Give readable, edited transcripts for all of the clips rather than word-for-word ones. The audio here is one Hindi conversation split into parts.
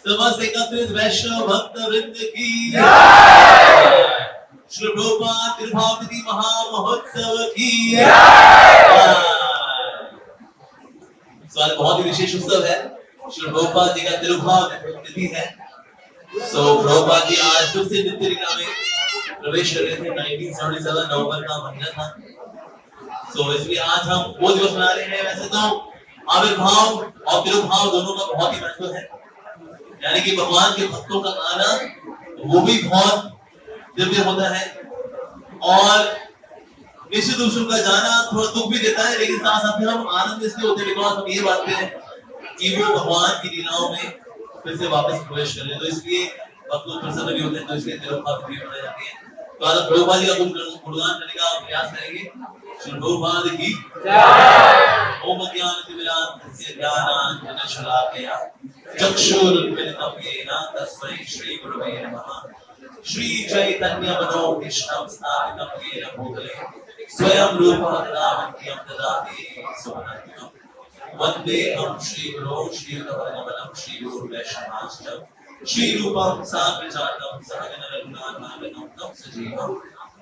समस्त एकत्रित वैष्णव भक्त वृंद की श्री प्रभुपाद तिरुभावती महामहोत्सव की आज बहुत ही विशेष उत्सव है। श्री प्रभुपाद जी का तिरुभाव तिथि है। प्रभुपाद जी आज फिर से नित्य लीला में प्रवेश कर रहे थे। 1977 नवंबर का महीना था। इसलिए आज हम वो दिवस मना रहे हैं। वैसे तो आविर्भाव और तिरुभाव दोनों का बहुत ही महत्व है, यानी कि भगवान के भक्तों का आना वो भी बहुत दिव्य होता है और निश्चित रूप से उनका जाना थोड़ा दुख भी देता है, लेकिन साथ साथ हम आनंद इसलिए होते हैं बिकॉज हम ये बातें हैं कि वो भगवान की लीलाओं में फिर से वापस प्रवेश कर ले, तो इसलिए भक्त लोग प्रसन्न भी होते हैं। तो इसलिए तिरुभाव भी मनाई जाती है। तो आज प्रभुपाद जी का गुणगान करने का प्रयास करेंगे। श्री प्रभुपाद की जय। ओम ज्ञानतिमिरान्धस्य ज्ञानाञ्जनशलाकया चक्षुरुन्मिलितं येन तस्मै श्री गुरवे नमः। श्री चैतन्य मनोभीष्टं स्थापितं येन भूतले स्वयं रूपः तदावन्त्यं ददाति सुमनन्तं। वन्देऽहं श्रीगुरो श्रीयुतपदकमलं श्रीगुरुवैष्णवांश्च श्रीरूपं साग्रजातं सहगण रघुनाथान्वितं तं सजीवं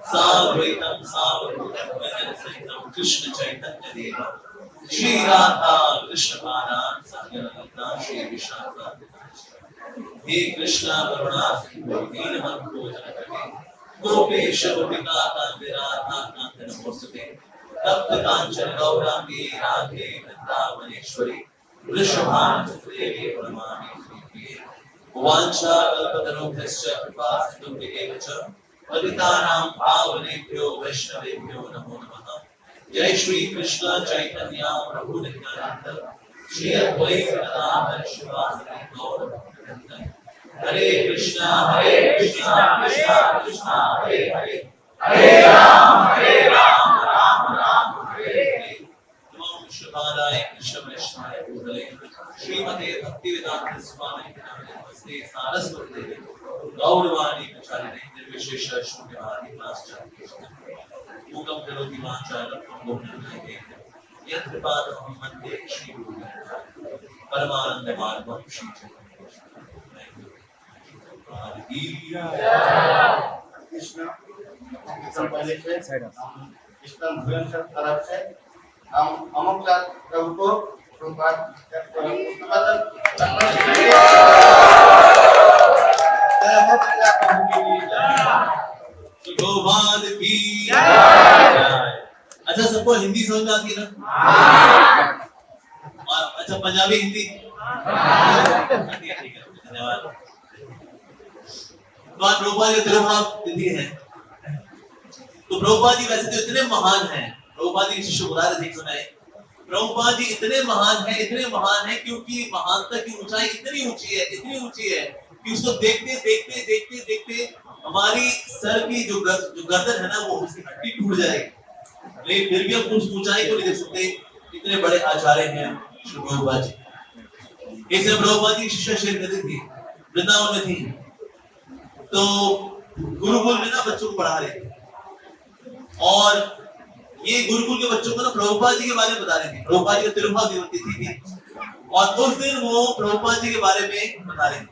साद्वैतं सावधूतं सहितं कृष्ण चैतन्य देवं श्री राधा कृष्ण पादान् सहगण ललिता श्री विशाखान्वितांश्च। हे कृष्णा करुणा सिंधु दीनबन्धो जगत्पते गोपेश गोपिका कान्त नमोस्तुते। तप्त कांचन गौरांगी राधे वृंदावनेश्वरी वृषभानुसुते प्रणमामि प्रिये। वाञ्छा कल्पतरुभ्यश्च कृपा सिन्धुभ्येव च पतितानां पावनेभ्यो वैष्णवेभ्यो नमो नमः। जय श्री कृष्ण चैतन्य प्रभु नित्यानंद श्री अद्वैत गदाधर शिवासादि गौर भक्तवृंद। हरे कृष्णा कृष्णा कृष्णा हरे हरे हरे राम राम राम हरे हरे। नमो विष्णुपादाय कृष्ण वैष्णवाय भूतले श्रीमते भक्तिवेदांत स्वामी नमस्ते सारस्वती देवी गौरवाणी प्रचारिणे निर्विशेष शून्यवादी पाश्चात्य मूकं करोति वाचालं पंगुं यत्र पादं वन्दे श्री गुरुदेव परमानंद मार्गं श्री कृष्ण पहले से कृष्ण भजन तरफ से हम अमुक प्रभु को प्रभुपाद की जय। अच्छा, सबको हिंदी समझ में आती है ना? अच्छा, पंजाबी हिंदी ठीक है, धन्यवाद। तो आज प्रभुपाद जी तिरुभाव तिथि है। तो प्रभुपाद जी वैसे तो इतने महान हैं, प्रभुपाद जी शिष्य बुला रहे थे सुनाए। प्रभुपाद जी इतने महान हैं क्योंकि महानता की ऊंचाई इतनी ऊंची है कि उसको देखते देखते देखते देखते हमारी सर की जो गर्दन है ना वो उसकी हड्डी टूट जाएगी, लेकिन फिर भी हम उस ऊंचाई को नहीं देख सकते। इतने बड़े आचार्य हैं श्री प्रभुपाद जी। इससे प्रभुपाद जी शिष्य शेयर करती थी, वृंदावन में थी, तो गुरुकुल में ना बच्चों को पढ़ा रहे थे और ये गुरुकुल के बच्चों को ना प्रभुपाद जी के बारे में बता रहे थे। प्रभुपाद जी का तिरुभाव तिथि थी और उस दिन वो प्रभुपाद जी के बारे में बता रहे थे।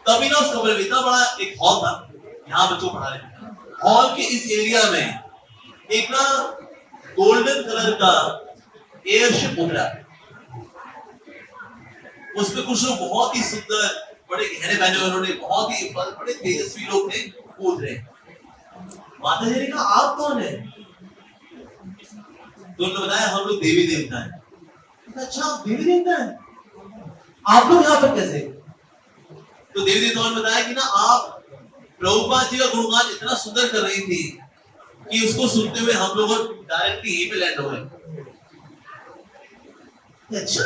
तभी ना उस कमरे में इतना बड़ा एक हॉल था, यहाँ बच्चों को पढ़ा रहे थे। हॉल के इस एरिया में एक ना गोल्डन कलर का एयरशिप उड़ रहा है, उसमें कुछ लोग बहुत ही सुंदर बड़े गहरे पहने हुए, उन्होंने बहुत ही बड़े तेजस्वी लोग थे, कूद रहे। माता जी ने कहा आप कौन है? तो उन्होंने बताया हम लोग देवी देवता हैं। अच्छा, आप देवी देवता हैं, आप लोग यहाँ पर कैसे? तो देवी देवताओं ने बताया कि ना आप प्रभुपाद जी का गुणगान इतना सुंदर कर रही थी कि उसको सुनते हुए हम लोग डायरेक्टली यहीं पे लैंड हो गए। अच्छा,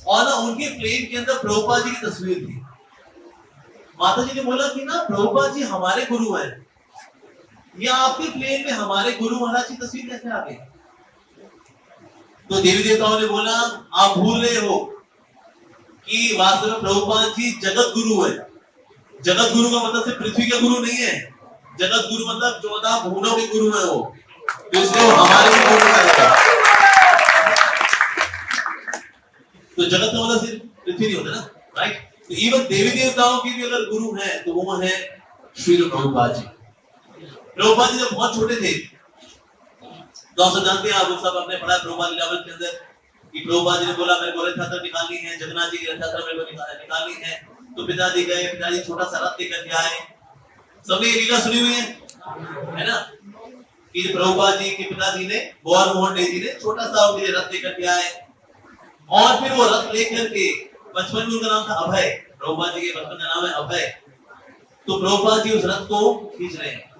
और ना उनके प्लेन के अंदर प्रभुपाद जी की तस्वीर थी। माता जी ने बोला कि ना प्रभुपाद जी हमारे गुरु हैं, या आपके प्लेन में हमारे गुरु महाराज की तस्वीर कैसे आ गई? तो देवी देवताओं ने बोला आप भूल रहे हो कि वास्तव में प्रभुपाद जी जगत गुरु है। जगत गुरु का मतलब सिर्फ पृथ्वी के गुरु नहीं है, जगत गुरु मतलब 14 भुवनों के गुरु है वो, तो इसलिए वो हमारे भी गुरु है। तो जगत का मतलब सिर्फ पृथ्वी नहीं होता ना, राइट? तो इवन देवी देवताओं के भी अगर गुरु हैं तो वो है श्री प्रभुपाद जी। प्रभुपाद जी जब बहुत छोटे थे तो आप सब जानते हैं, आप लोग सब अपने पढ़ा प्रभुपाद लेवल के अंदर कि प्रभुपाद जी ने बोला मेरे को रथ यात्रा निकालनी है, जगन्नाथ जी की रथ यात्रा मेरे को निकालनी है। तो पिताजी गए, पिताजी छोटा सा रथ लेकर के आए। सबने ये लीला सुनी हुई है ना, कि प्रभुपाद जी के पिताजी ने गौर मोहन जी ने छोटा सा उनके लिए रथ लेकर के आए, और फिर वो रथ लेकर के, बचपन में उनका नाम था अभय, प्रभुपाद जी के बचपन का नाम है अभय। तो प्रभुपाद जी उस रथ को खींच रहे हैं,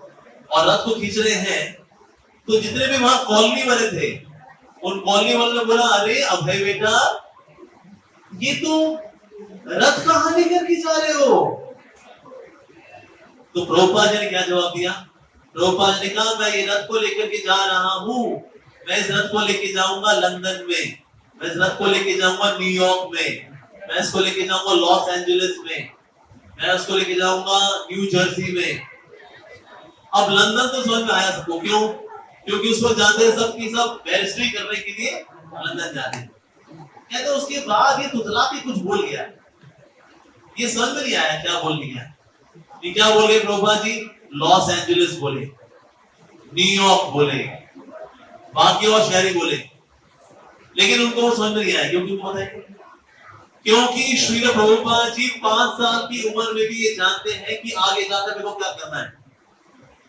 और रथ को खींच रहे हैं तो जितने भी वहां कॉलोनी वाले थे, उन कॉलोनी वालों ने बोला, अरे अभय बेटा ये तो रथ कहां लेकर के जा रहे हो? तो प्रभुपाद जी ने क्या जवाब दिया? प्रभुपाद जी ने कहा, मैं ये रथ को लेकर के जा रहा हूं, मैं इस रथ को लेके जाऊंगा लंदन में, मैं इस रथ को लेके जाऊंगा न्यूयॉर्क में, मैं इसको लेके जाऊंगा लॉस एंजलिस में, मैं उसको लेके जाऊंगा न्यू जर्सी में। अब लंदन तो समझ में आया सबको, क्यों? क्योंकि उस वक्त जानते हैं सब की सब बैरिस्ट्री करने के लिए लंदन जाते हैं। कहते उसके बाद ये तुतला के कुछ बोल गया, ये समझ में नहीं आया क्या बोल गया। ये क्या बोल गए प्रभुपाद जी? लॉस एंजलिस बोले, न्यूयॉर्क बोले, बाकी और शहरी बोले, लेकिन उनको वो समझ में नहीं आया। क्योंकि उनको पता है, क्योंकि श्री प्रभुपाद जी 5 साल की उम्र में भी ये जानते हैं कि आगे जाकर मेरे को क्या करना है।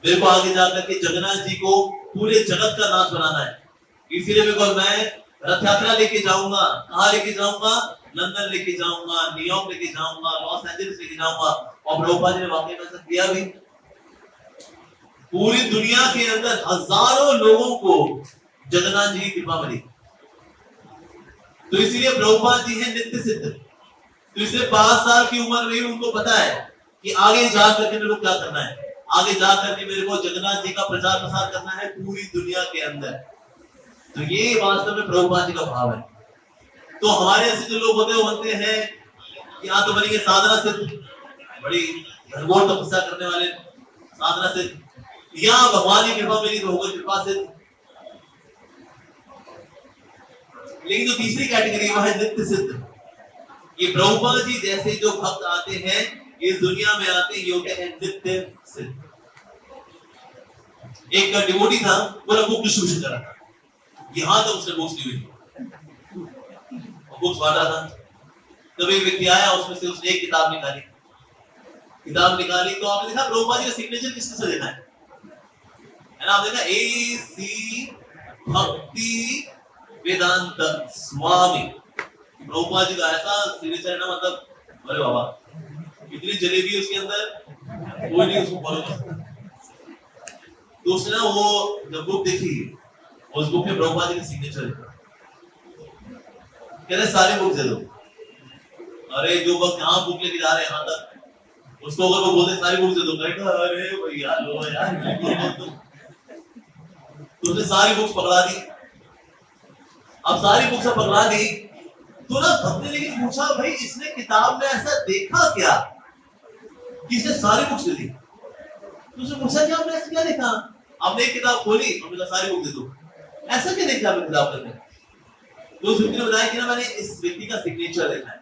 मेरे को आगे जाकर के जगन्नाथ जी को पूरे जगत का नाथ बनाना है। इसीलिए मेरे को, मैं रथ यात्रा लेके जाऊंगा। कहाँ लेके जाऊंगा? लंदन लेके जाऊंगा, न्यूयॉर्क लेके जाऊंगा, लॉस एंजलिस लेके जाऊंगा। और प्रभुपाद जी ने वाकई में ऐसा किया भी। पूरी दुनिया के अंदर हजारों लोगों को जगन्नाथ जी की कृपा मिली। तो इसीलिए प्रभुपाद जी है नित्य सिद्ध। तो इसलिए 5 साल की उम्र में उनको पता है कि आगे जाकर के मेरे को क्या करना है, आगे जाकर के मेरे को जगन्नाथ जी का प्रचार प्रसार करना है पूरी दुनिया के अंदर। तो ये वास्तव में प्रभुपाद जी का भाव है। तो हमारे ऐसे जो लोग होते हैं वो बनते हैं कि यहाँ तो बनेंगे साधना सिद्ध, बड़ी घनघोर तपस्या करने वाले साधना सिद्ध, या भगवान की कृपा मिली तो होगा कृपा सिद्ध। लेकिन जो तीसरी कैटेगरी वह है नित्य सिद्ध। ये प्रभुपाद जी जैसे जो भक्त आते हैं इस दुनिया में आते हैं, योग्य है नित्य सिद्ध। एक डिवोटी था, पूरा बुक डिस्ट्रीब्यूशन कर रहा था, यहां तक उसने बुक्स ली हुई, बुक्स बांट रहा था। तब एक व्यक्ति आया, उसमें से उसने एक किताब निकाली। तो आपने देखा प्रभुपाद जी का सिग्नेचर किसके से देखा है ना? आपने देखा AC भक्ति वेदांत स्वामी, प्रभुपाद जी का ऐसा सिग्नेचर है ना, मतलब अरे बाबा इतनी जलेबी उसके अंदर, कोई नहीं उसको फॉलो कर सकता। तो उसने ना वो जब बुक देखी, उस बुक में प्रभुपाद जी का सिग्नेचर है। कहते सारी बुक दे दो। अरे जो वक्त यहाँ बुक लेके जा रहे हैं यहाँ तक, उसको अगर वो बोलते सारी बुक दे दो, कहेगा अरे भैया लो यार। तो उसने सारी बुक्स पकड़ा दी। अब सारी बुक्स पकड़ा दी तो ना भक्त ने लेकिन पूछा, भाई इसने किताब में ऐसा देखा क्या कि इसने सारी बुक्स दे दी? तो उसने पूछा कि आपने ऐसा क्या देखा? आपने एक किताब खोली, हमने कहा सारी बुक दे दो, ऐसा क्या देखा आपने किताब करने? तो उस व्यक्ति ने बताया कि ना मैंने इस व्यक्ति का सिग्नेचर देखा है,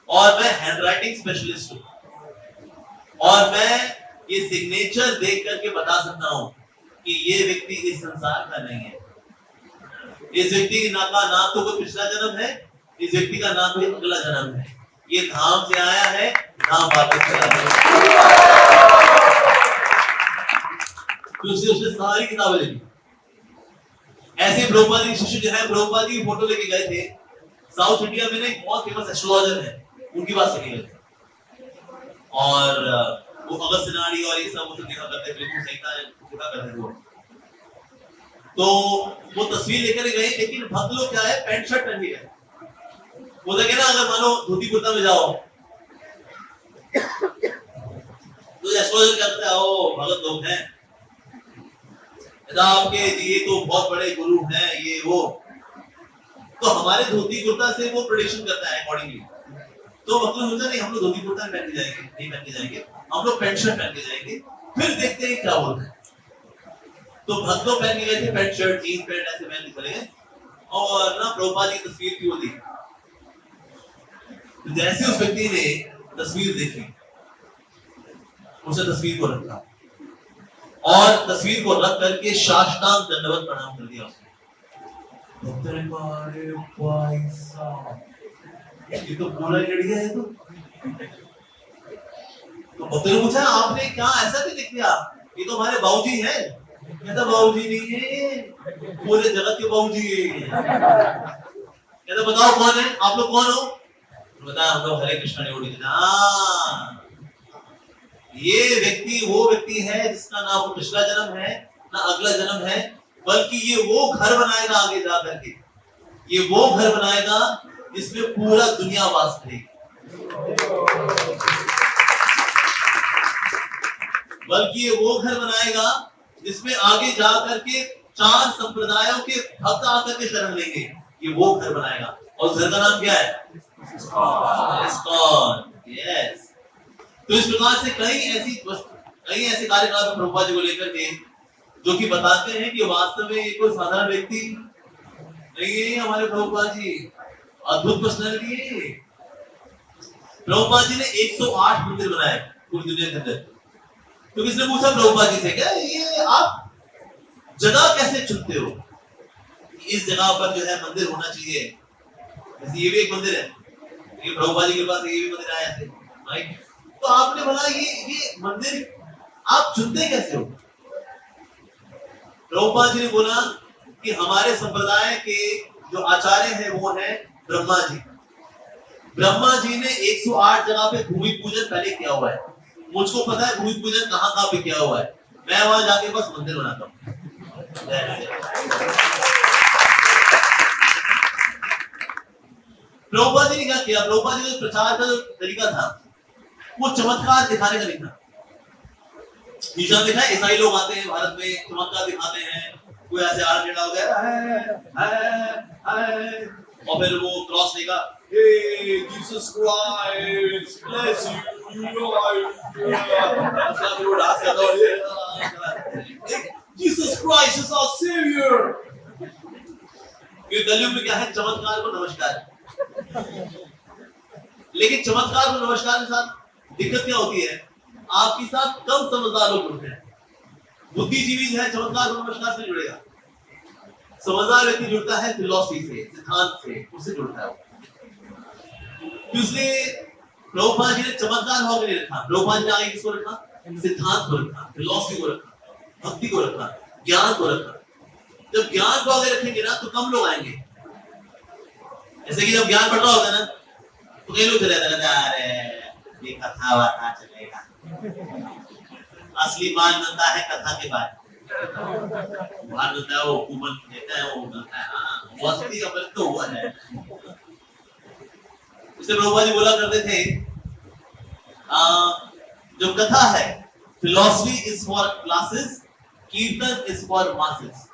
और मैं हैंडराइटिंग स्पेशलिस्ट हूँ, और मैं ये सिग्नेचर देख करके बता सकता हूँ कि ये व्यक्ति इस संसार का नहीं है। इस व्यक्ति का ना तो कोई पिछला जन्म है, इस व्यक्ति का ना कोई अगला जन्म है। ये धाम से आया है, धाम वापस चला जाएगा। तो उसने सारी किताबें लिखी। ऐसे प्रभुपाद जी शिष्य जो है, प्रभुपाद जी की फोटो लेके गए थे साउथ इंडिया में, एक बहुत फेमस एस्ट्रोलॉजर है, उनकी बात सुनी गई। और वो अगस्त नाड़ी और ये सब देखा करते थे, बिल्कुल सही था, पूरा करते थे वो। तो वो तस्वीर लेकर गए, लेकिन भक्त लोग क्या है, पैंट शर्ट पहन के गए। वो देखे ना, अगर मानो धोती कुर्ता में जाओ तो एस्ट्रोलॉजर कहता है ओ भगत लोग हैं, आपके ये तो बहुत बड़े गुरु हैं, ये वो। तो हमारे धोती कुर्ता से वो प्रेडिक्शन करता है अकॉर्डिंगली। तो मतलब सोचा नहीं हम लोग धोती कुर्ता पहन के जाएंगे, नहीं पहन के जाएंगे, हम लोग पैंट शर्ट पहन के जाएंगे, फिर देखते हैं क्या होता है। तो भक्त लोग पहन के गए थे पैंट शर्ट, जीन्स पैंट ऐसे पहन के चले गए, और ना प्रभुपाद की तस्वीर की वो दी। तो जैसे उस व्यक्ति ने तस्वीर देखी, उसने तस्वीर को रखा और तस्वीर को रख करके साष्टांग दंडवत प्रणाम कर दिया उसने। अरे भाई साहब, ये तो पूरा लड़िया है। तो भक्त ने पूछा आपने क्या ऐसा क्यों लिख दिया, ये तो हमारे बाबूजी हैं। कहता बाबूजी नहीं है, पूरे जगत के बाबूजी है। कहता बताओ कौन है, आप लोग कौन हो? बताया हम लोग हरे कृष्णा डिवोटी। ये व्यक्ति वो व्यक्ति है जिसका ना वो पिछला जन्म है ना अगला जन्म है, बल्कि ये वो घर बनाएगा आगे जा करके, ये वो घर बनाएगा जिसमें पूरा दुनिया वास करेगी। बल्कि ये वो घर बनाएगा जिसमें आगे जा करके 4 संप्रदायों के भक्त आकर के शरण लेंगे। ये वो घर बनाएगा और उस घर का नाम क्या है? इस्कॉन। यस। तो इस प्रकार से कई ऐसे कार्यक्रम प्रभुपाद जी को लेकर के जो कि बताते हैं कि वास्तव में ये कोई साधारण व्यक्ति नहीं है। हमारे प्रभुपाद जी अद्भुत पर्सनैलिटी है। प्रभुपाद जी ने 108 मंदिर बनाए पूरी दुनिया के अंदर। तो किसने पूछा प्रभुपाद जी से, क्या ये आप जगह कैसे चुनते हो, इस जगह पर जो है मंदिर होना चाहिए। जैसे ये भी एक मंदिर है, ये प्रभुपाद जी के पास ये भी मंदिर आए थे, राइट? तो आपने बोला ये मंदिर आप चुनते कैसे हो? प्रभुपाद जी ने बोला कि हमारे संप्रदाय के जो आचार्य हैं वो है ब्रह्मा जी। ब्रह्मा जी ने 108 जगह पे भूमि पूजन पहले किया हुआ है। मुझको पता है भूमि पूजन कहाँ पे किया हुआ है। मैं वहां जाके बस मंदिर बनाता हूँ। प्रभुपाद जी ने क्या किया? प्रभुपाद जी का प्रचार का जो तरीका था वो चमत्कार दिखाने का नहीं था। ईसा देखा है, ईसाई लोग आते हैं भारत में, चमत्कार दिखाते हैं। कोई ऐसे आड़ टेढ़ा हो गया और फिर वो क्रॉस लेगा, hey Jesus Christ bless you, you ऐसा फिर वो डांस करता है, Jesus Christ is our saviour. ये कलयुग में क्या है? चमत्कार को नमस्कार। लेकिन चमत्कार को नमस्कार के साथ दिक्कत क्या होती है? आपके साथ कम समझदार लोग जुड़ते हैं। बुद्धिजीवी जो है चमत्कार को नमस्कार से जुड़ेगा। समझदार व्यक्ति जुड़ता है फिलॉसफी से, सिद्धांत से, उससे जुड़ता है। इसलिए प्रभुपाद जी ने चमत्कार भाव में नहीं रखा। प्रभुपाद जी ने आगे किसको रखा? सिद्धांत को रखा, फिलॉसफी को रखा, भक्ति को रखा, ज्ञान को रखा। जब ज्ञान को आगे रखेंगे ना तो कम लोग आएंगे। जैसे कि जब ज्ञान बढ़ रहा होता है ना तो कई लोग चले जाते हैं, अरे ये कथा वाथा चलेगा, असली मान मिलता है कथा के बाद। मान मिलता है वो कुमन देता है, वो मिलता है ना, वो असली का बल तो हुआ है। इससे प्रभुपाद जी बोला करते थे जो कथा है, फिलॉसफी इज फॉर क्लासेस, कीर्तन इज फॉर मासेस।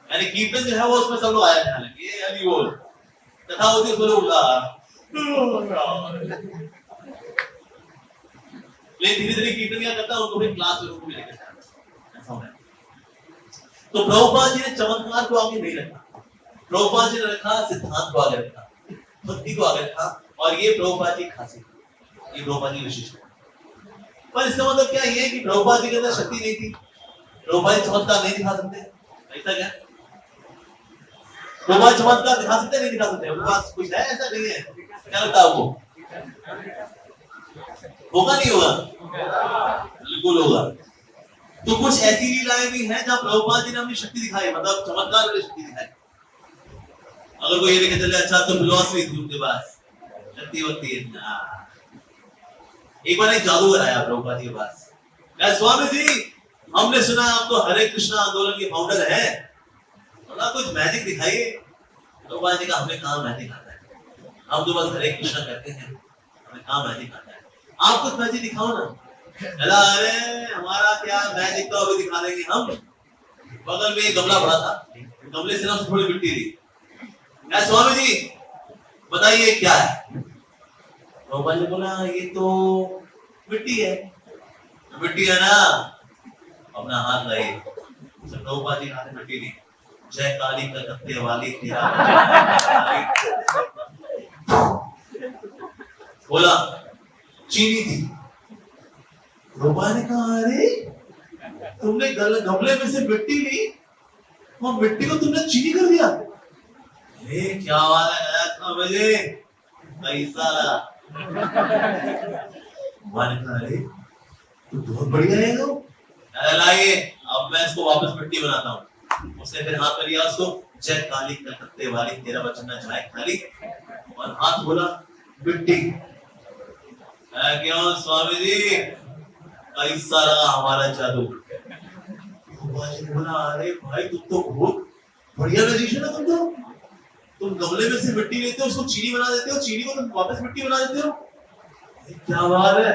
यानी कीर्तन जो है वो उसमें सब लोग आया ध्यान लगे, ये हरि बोल। कथा होती है उसमें लोग लेकिन धीरे धीरे कीर्तन क्या करता है, उनको भी क्लास में रूप में लेकर जाता है। ऐसा होता है। तो प्रभुपाद जी ने चमत्कार को आगे नहीं रखा। प्रभुपाद जी ने रखा सिद्धांत को आगे रखा, भक्ति को आगे रखा। और ये प्रभुपाद जी खासियत, ये प्रभुपाद जी विशेषता। पर इसका मतलब क्या ये है कि प्रभुपाद जी के अंदर शक्ति नहीं थी, प्रभुपाद जी चमत्कार नहीं दिखा सकते? ऐसा क्या? प्रभुपाद चमत्कार दिखा सकते नहीं दिखा सकते? उनके पास कुछ है? ऐसा नहीं है। क्या लगता है आपको? होगा नहीं होगा? बिल्कुल होगा। तो कुछ ऐसी लीलाएं भी हैं जहां प्रभुपाद जी ने अपनी शक्ति दिखाई, मतलब चमत्कार वाली शक्ति दिखाई। अगर कोई ये देखे चले अच्छा तो फिलॉसफी थी उनके पास, शक्ति वक्ति है ना। एक बार एक जादूगर आया प्रभुपाद जी के पास, कहा स्वामी जी हमने सुना आप तो हरे कृष्णा आंदोलन के फाउंडर हैं, बोला कुछ मैजिक दिखाइए। प्रभुपाद जी का हमें कहाँ मैजिक आता है, हम तो बस हरे कृष्णा करते हैं, हमें कहाँ मैजिक आता है, आप कुछ मैजिक दिखाओ ना। अरे हमारा क्या मैजिक, तो अभी दिखा देंगे हम। बगल में एक गमला पड़ा था, गमले से ना थोड़ी मिट्टी दी। स्वामी जी बताइए क्या है? प्रभुपाद जी बोला ये तो मिट्टी है। मिट्टी है ना, अपना हाथ लाइए। प्रभुपाद जी हाथ में मिट्टी दी। जय काली कलकत्ते वाली तेरा बोला चीनी थी। प्रभुपाद ने कहा अरे तुमने गमले में से मिट्टी ली और मिट्टी को तुमने चीनी कर दिया। अरे क्या बात है मुझे पैसा लगा। भगवान ने कहा अरे तो बहुत बढ़िया है तो लाइए अब मैं इसको वापस मिट्टी बनाता हूँ। उसने फिर हाथ में लिया उसको, जय काली कलकत्ते वाली तेरा वचन न जाए खाली, और हाथ बोला मिट्टी। क्यों स्वामी जी कैसा लगा हमारा जादू। बोला अरे भाई तुम तो बहुत बढ़िया मैजिशियन है तुम गमले में से मिट्टी लेते हो उसको चीनी बना देते हो, चीनी को तुम वापस मिट्टी बना देते हो, क्या बात है।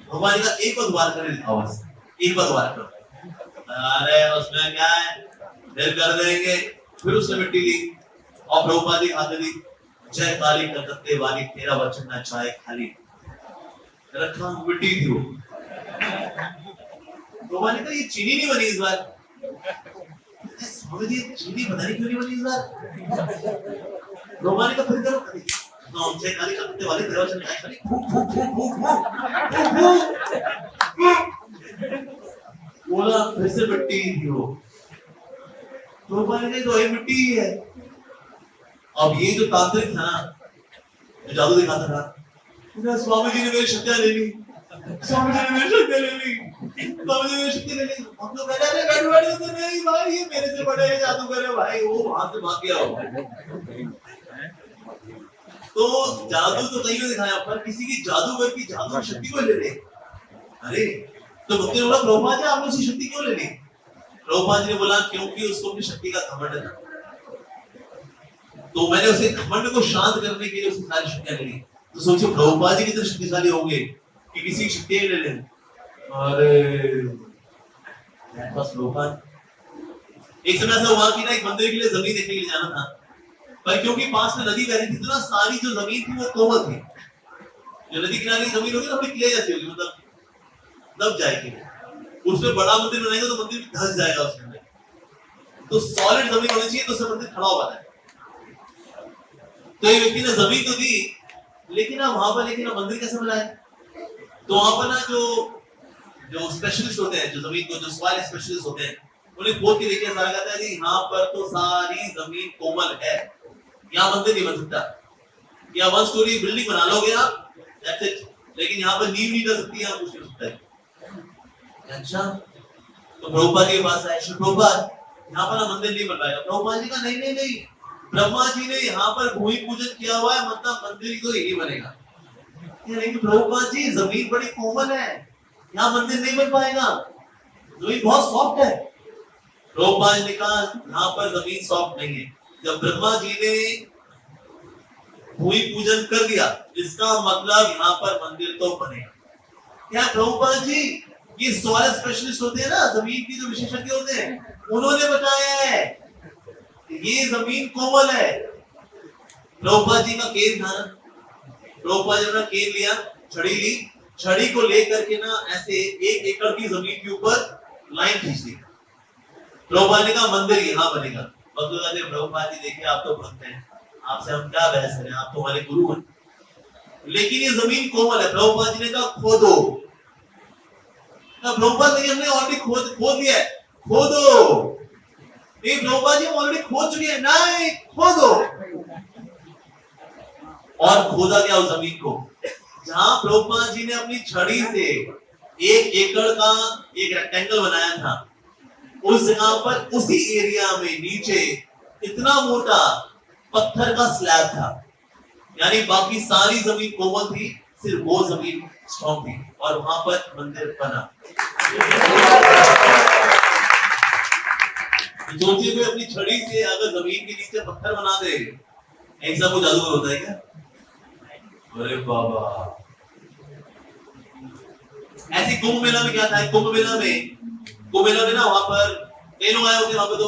भगवान का एक बार दोबारा कर दिखाओ, बस एक बार दोबारा करो। अरे उसमें क्या है फिर कर देंगे। फिर उसने मिट्टी ली और प्रभुपाद जी हाथ दी, जय काली कलकत्ते वाली तेरा वचन न जाए खाली, रखा मिट्टी थी वो। प्रभुपाद ने कहा ये चीनी नहीं बनी इस बार। स्वामी जी चीनी पता नहीं क्यों नहीं बनी इस बार। प्रभुपाद ने कहा फिर करो कभी जय काली कलकत्ते वाली तेरा वचन न जाए खाली, फूक फूक फूक फूक फूक। बोला फिर से मिट्टी थी वो। प्रभुपाद ने कहा तो ये मिट्टी ही है। अब ये जो तांत्रिक था ना, जो जादू दिखाता था, स्वामी जी ने मेरी शक्तियां ले ली, स्वामी जी ने मेरी शक्तियां ले ली, स्वामी जी ने मेरी शक्ति ले ली। हम लोग कहते हैं बैठ बैठ तो नहीं भाई ये मेरे से बड़े जादूगर है भाई, वो वहां से भाग गया हो। तो जादू तो कहीं भी दिखाया पर किसी की जादूगर की जादू शक्ति को ले ले। अरे तो भक्ति ने बोला प्रभुपाद जी आपने उसकी शक्ति क्यों ले ली। प्रभुपाद जी ने बोला क्योंकि उसको अपनी शक्ति का घमंड था, तो मैंने उसे घमंड को शांत करने के लिए उसकी सारी शक्तियां ले ली। तो सोचो प्रभुपाद जी कितने शक्तिशाली होंगे कि किसी की शक्तियां ले लें। अरे बस प्रभुपाद, एक समय ऐसा हुआ कि ना एक मंदिर के लिए जमीन देखने के लिए जाना था, पर क्योंकि पास में नदी बह रही थी तो ना सारी जो जमीन थी वो कोमल थी। जो नदी किनारे की जमीन होगी ना थोड़ी क्ले जैसी होगी, मतलब दब जाएगी। उसमें बड़ा मंदिर बनाएंगे तो मंदिर धंस जाएगा उसके अंदर, तो सॉलिड जमीन होनी चाहिए तो उससे मंदिर खड़ा हो पाता है। तो ये व्यक्ति ने जमीन तो दी, लेकिन अब वहां पर लेकिन मंदिर कैसे बनाए। तो वहां पर ना जो स्पेशलिस्ट होते हैं, जो जमीन को जो सॉइल स्पेशलिस्ट होते हैं, उन्हें खोद के देखिए सारा कहता है कि यहाँ पर तो सारी जमीन कोमल है, यहाँ मंदिर नहीं बन सकता, या 1 स्टोरी बिल्डिंग बना लोगे आप दैट्स इट, लेकिन यहाँ पर नींव नहीं कर सकती, यहाँ कुछ नहीं हो सकता है। अच्छा तो प्रभुपाद के पास आए, श्री प्रभुपाद यहाँ पर मंदिर नहीं बन पाएगा। प्रभुपाद जी का नहीं नहीं नहीं, ब्रह्मा जी ने यहाँ पर भूमि पूजन किया हुआ है, मतलब मंदिर तो यही बनेगा। लेकिन प्रभुपाद जी जमीन बड़ी कोमल है, यहाँ मंदिर नहीं बन पाएगा, जमीन बहुत सॉफ्ट है। प्रभुपाद ने कहा यहाँ पर जमीन सॉफ्ट नहीं है। जब ब्रह्मा जी ने भूमि पूजन कर दिया इसका मतलब यहाँ पर मंदिर तो बनेगा। क्या प्रभुपाद जी ये सॉइल स्पेशलिस्ट होते हैं ना, जमीन की जो विशेषज्ञ होते हैं, उन्होंने बताया है ये जमीन कोमल है। प्रभुपाद जी का केन था ना, प्रभुपाद जी ने केन लिया, छड़ी ली, छड़ी को लेकर के ना ऐसे 1 एकड़ की जमीन के ऊपर लाइन खींच दी। प्रभुपाद ने कहा मंदिर यहाँ बनेगा। प्रभुपाद जी देखिए आप तो भक्त हैं, आपसे हम क्या बहस करें, आप तो हमारे गुरु हैं, लेकिन ये जमीन कोमल है। प्रभुपाद जी ने कहा खोदो। प्रभुपाद नहीं हमने ऑलरेडी खोद लिया है, खोदो। नहीं प्रभुपाद जी हम ऑलरेडी खोद चुके हैं, नहीं खोदो। और खोदा गया उस जमीन को, जहां प्रभुपाद जी ने अपनी छड़ी से 1 एकड़ का एक रेक्टेंगल बनाया था, उस जगह पर उसी एरिया में नीचे इतना मोटा पत्थर का स्लैब था, यानी बाकी सारी जमीन कोमल थी, सिर्फ वो जमीन स्ट्रॉन्ग थी, और वहां पर मंदिर बना। सोचिए कोई अपनी छड़ी से अगर जमीन के नीचे पत्थर बना दे, ऐसा कोई जादूगर होता है क्या। अरे बाबा, ऐसे कुंभ मेला में क्या था, कुंभ मेला में ना वहां पर कई लोग आए होते हैं, वहां पे तो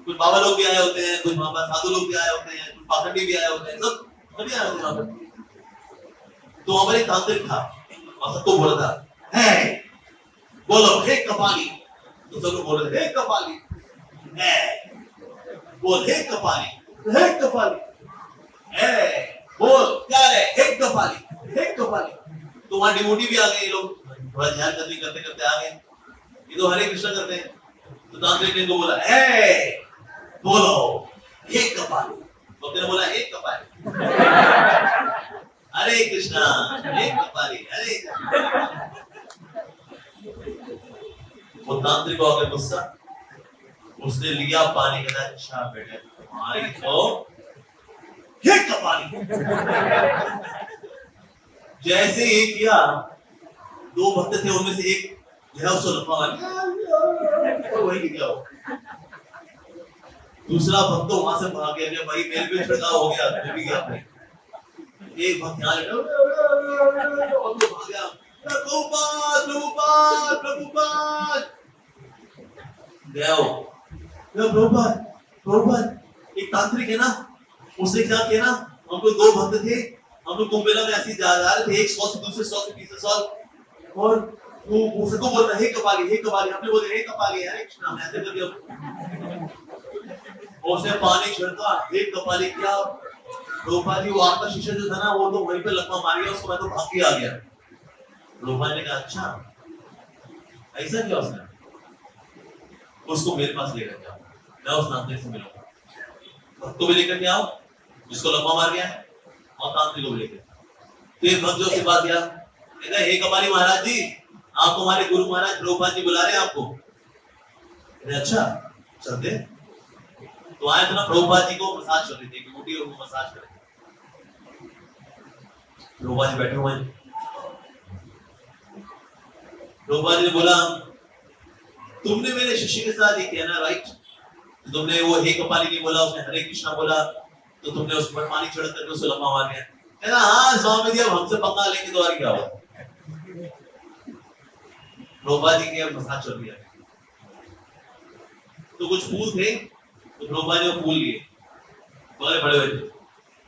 कुछ बाबा लोग भी आए होते हैं, कुछ वहां पर साधु लोग भी आए होते हैं, कुछ पाखंडी भी आए होते हैं, सभी आए होते हैं वहां पर। तो वहां पर एक तांत्रिक था और सबको बोला था है बोलो हे कपाली, तो सब लोग बोल रहे हे कपाली, है बोल हे कपाली, हे कपाली, बोल क्या है, हे कपाली, हे कपाली। तो वहां डिवोटी भी आ गए, ये लोग थोड़ा ध्यान करते करते करते आ गए, ये तो हरे कृष्ण करते हैं। तो तांत्रिक ने इनको बोला, बोलो हे कपाली। भक्त ने बोला, हे कपाली, हरे कृष्णा, हे कपाली, हरे कृष्णा। वो तांत्रिक को आकर गुस्सा, उसने लिया पानी, कहता अच्छा बेटे तुम्हारी तो हे कपाली। जैसे ही किया, दो भक्त थे उनमें से एक जो है उसको लपा मार, वही गिर हो। दूसरा भक्त तो वहां से भाग गया, भाई मेरे पे छिड़काव हो गया, मैं भी गया भाई। एक भक्त यहाँ लेटा और तो भाग गया, प्रभुपाद प्रभुपाद प्रभुपाद गया हो। प्रभुपाद प्रभुपाद, एक तांत्रिक है ना, उसने क्या किया ना, हम लोग दो भक्त थे, हम लोग कुंभ मेला में ऐसे जा रहे थे, एक 100 से दूसरे 100 से तीसरे 100, और वो सबको बोल रहा है हे कपाली, हे कपाली। हमने बोले हे कपाली, हरे कृष्णा, ऐसे कर दिया। उसने पानी छिड़का, हे कपाली क्या। प्रभुपाद जी वो आपका शिष्य जो था ना, वो तो वहीं पे लकवा मार गया, उसको मैं तो भाग के आ गया। प्रभुपाद ने कहा अच्छा ऐसा क्या उसने, उसको मेरे पास लेकर के आओ, मैं उस तांत्रिक से मिलूंगा। भक्त को भी लेकर के आओ जिसको लकवा मार गया है, और तांत्रिक को भी लेकर। तो ये भक्त जो से बात किया, कहता हे कपाली महाराज जी, आप हमारे गुरु महाराज प्रभुपाद जी बुला रहे हैं आपको। अच्छा चलते। तो आए थे ना, प्रभुपाद जी को मसाज कर रही थी, विभूति और वो मसाज कर रहे थे। प्रभुपाद जी बैठे हुए हैं। प्रभुपाद जी ने बोला, तुमने मेरे शिष्य के साथ ये किया ना, राइट? तुमने वो हे कपाली नहीं बोला, उसने हरे कृष्णा बोला, तो तुमने उस पर पानी छिड़क करके उसे लम्बा मार दिया। कहना हाँ स्वामी जी, अब हमसे पंगा लेंगे तो और क्या होगा। प्रभुपाद जी के मसाज चल रही है। तो कुछ फूल थे, तो प्रभुपाद जी ने फूल लिए, बड़े बड़े हुए थे।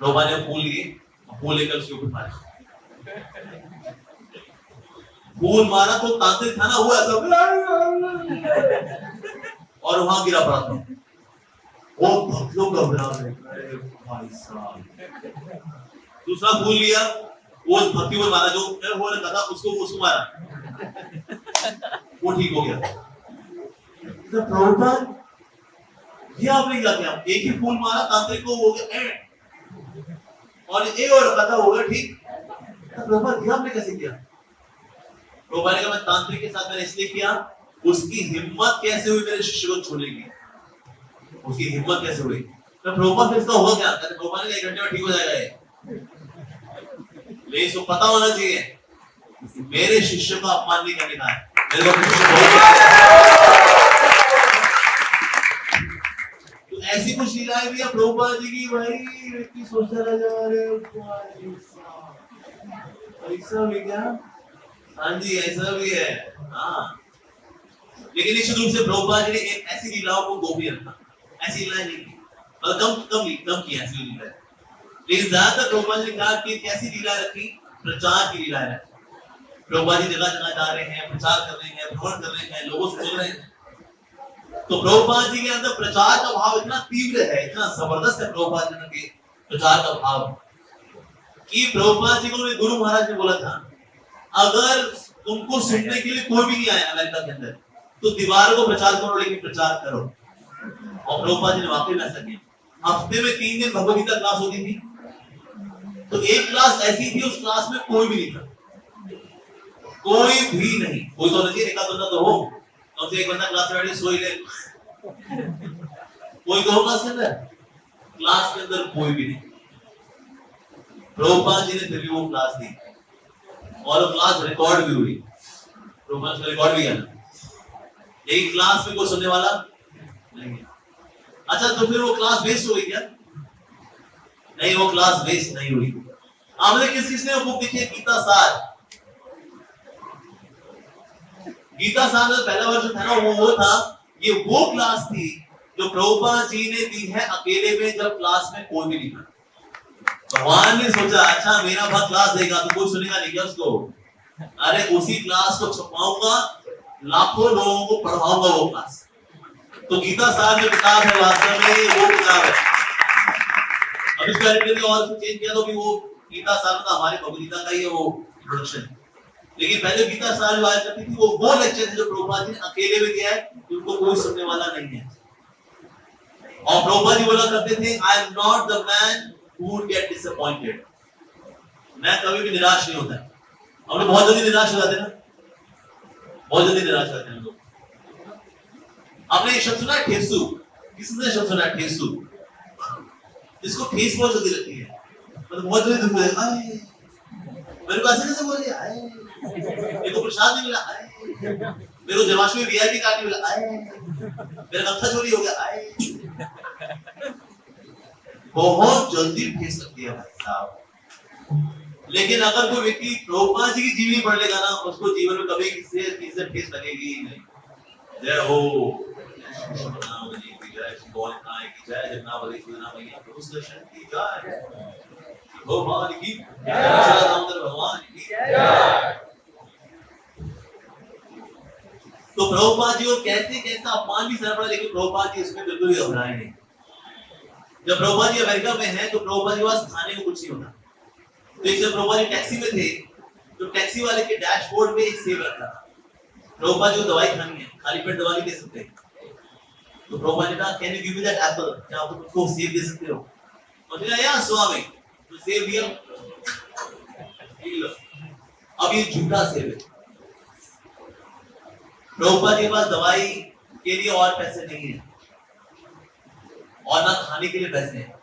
प्रभुपाद जी ने फूल लिए, फूल लेकर उसके ऊपर मारे। फूल मारा तो तांत्रिक था ना, वो ऐसा और वहां गिरा पड़ा था। वो भक्त लोग घबरा गए, भाई साहब। दूसरा फूल लिया, वो भक्ति में मारा, जो हो रखा था उसको मारा, वो ठीक हो गया। तो प्रभुपाद ये आपने क्या किया, एक ही फूल मारा, तांत्रिक को हो गया और एक और रखा था, हो गया ठीक। तो प्रभुपाद ये आपने कैसे किया? प्रभुपाद ने कहा मैं तांत्रिक के साथ मैंने इसलिए किया, उसकी हिम्मत कैसे हुई मेरे शिष्य को छोड़ने की, उसकी हिम्मत कैसे हुई। तो प्रभुपाद फिर इसका हुआ क्या? प्रभुपाद ने 1 घंटे में ठीक हो जाएगा ये, लेकिन इसको पता होना चाहिए मेरे शिष्य का अपमान नहीं करने का है। मेरे को तो ऐसी कुछ लीलाएं भी है प्रभुपाद जी की, भाई व्यक्ति सोचता रह जा रहे ऐसा भी क्या? हाँ जी ऐसा भी है, हाँ। लेकिन निश्चित रूप से प्रभुपाद जी ने एक ऐसी लीलाओं को गोपनीय रखा, ऐसी लीलाएं नहीं की, और कम की ऐसी लीलाएं। लेकिन ज्यादातर प्रभुपाद जी ने कहा कि कैसी लीलाएं रखी, प्रचार की लीलाएं रखी। प्रभुपाद जी जगह जगह जा रहे हैं, प्रचार कर रहे हैं, भ्रमण कर रहे हैं, लोगों से बोल रहे हैं। तो प्रभुपाद जी के अंदर प्रचार का भाव इतना तीव्र है, इतना जबरदस्त है प्रभुपाद जी के प्रचार का भाव, कि प्रभुपाद जी को गुरु महाराज ने बोला था, अगर तुमको सुनने के लिए कोई भी नहीं आया अमेरिका के अंदर, तो दीवार को प्रचार करो, लेकिन प्रचार करो। और प्रभुपाद जी ने वाकई में ऐसा किया। हफ्ते में 3 दिन भगवद गीता क्लास होती थी, तो एक क्लास ऐसी थी, उस क्लास में कोई भी नहीं था, कोई भी नहीं। कोई तो नहीं, एक बंदा तो हो, कम से एक बंदा क्लास में बैठे सोई ले, कोई तो हो क्लास के अंदर, क्लास के अंदर कोई भी नहीं। प्रभुपाद जी ने फिर भी वो क्लास दी, और क्लास रिकॉर्ड भी हुई, प्रभुपाद का रिकॉर्ड भी है ना, लेकिन क्लास में कोई सुनने वाला नहीं। अच्छा तो फिर वो क्लास वेस्ट हो गई क्या? नहीं, वो क्लास वेस्ट नहीं हुई। आपने किसने बुक देखी है, गीता सार। गीता सार में पहला वर्ष था ना, वो था, ये वो क्लास थी जो प्रभुपाद जी ने दी है अकेले में, जब क्लास में कोई भी नहीं था। भगवान ने सोचा अच्छा मेरा भक्त क्लास देगा तो कोई सुनेगा नहीं क्या उसको, अरे उसी क्लास को छपाऊंगा, लाखों लोगों को पढ़ाऊंगा वो क्लास। तो गीता सार में किताब है, वास्तव में वो किताब है। अब इसको एडिट करके और उसको चेंज किया तो भी वो गीता साल का हमारे भगवदगीता का ही है वो इंट्रोडक्शन। लेकिन पहले गीता साल जो आया करती थी वो लेक्चर है जो प्रभुपाद जी ने अकेले में दिया है, उनको कोई सुनने वाला नहीं है। और प्रभुपाद जी बोला करते थे, I am not the man who would get disappointed. मैं कभी भी निराश नहीं होता। हम लोग बहुत जल्दी निराश हो जाते हैं ना, बहुत जल्दी निराश हो जाते हैं हम लोग। आपने ये शब्द सुना है ठेसू? किसने शब्द सुना है ठेसू? जिसको ठेस बहुत जल्दी लगती है, मतलब बहुत जल्दी दुख होता है, मेरे को ऐसे कैसे बोल दिया, मेरे को प्रसाद नहीं मिला, मेरे को जन्माष्टमी वीआईपी कार्ड नहीं मिला, मेरा गमछा चोरी हो गया, बहुत जल्दी ठेस लगती है भाई साहब। लेकिन अगर कोई व्यक्ति प्रभुपाद जी की जीवनी पढ़ लेगा ना, उसको जीवन में कभी किसी ठेस लगेगी ही नहीं। जय हो जय जगन्नाथ मैया प्रभु दर्शन की जय, भगवान की भगवान की जय। तो प्रभुपाद जी को कैसे कैसा अपमान भी सहना पड़ा, लेकिन प्रभुपाद जी इसमें बिल्कुल भी घबराए नहीं। जब प्रभुपाद जी अमेरिका में हैं तो प्रभुपाद जी के पास खाने को कुछ नहीं होता। तो एक जब प्रभुपाद जी टैक्सी में थे तो टैक्सी वाले के डैशबोर्ड में एक सेब रखा। प्रभुपाद जी को दवाई खानी है, खाली पेट दवा नहीं दे सकते। तो प्रभुपाद जी कहा, can you give me that Apple? क्या आप मुझको सेब दे सकते हो? उसने कहा, या स्वामी। तो सेब दिया, अब ये झूठा सेब है। प्रभुपाद जी के पास दवाई के लिए और पैसे नहीं है और ना खाने के लिए पैसे हैं।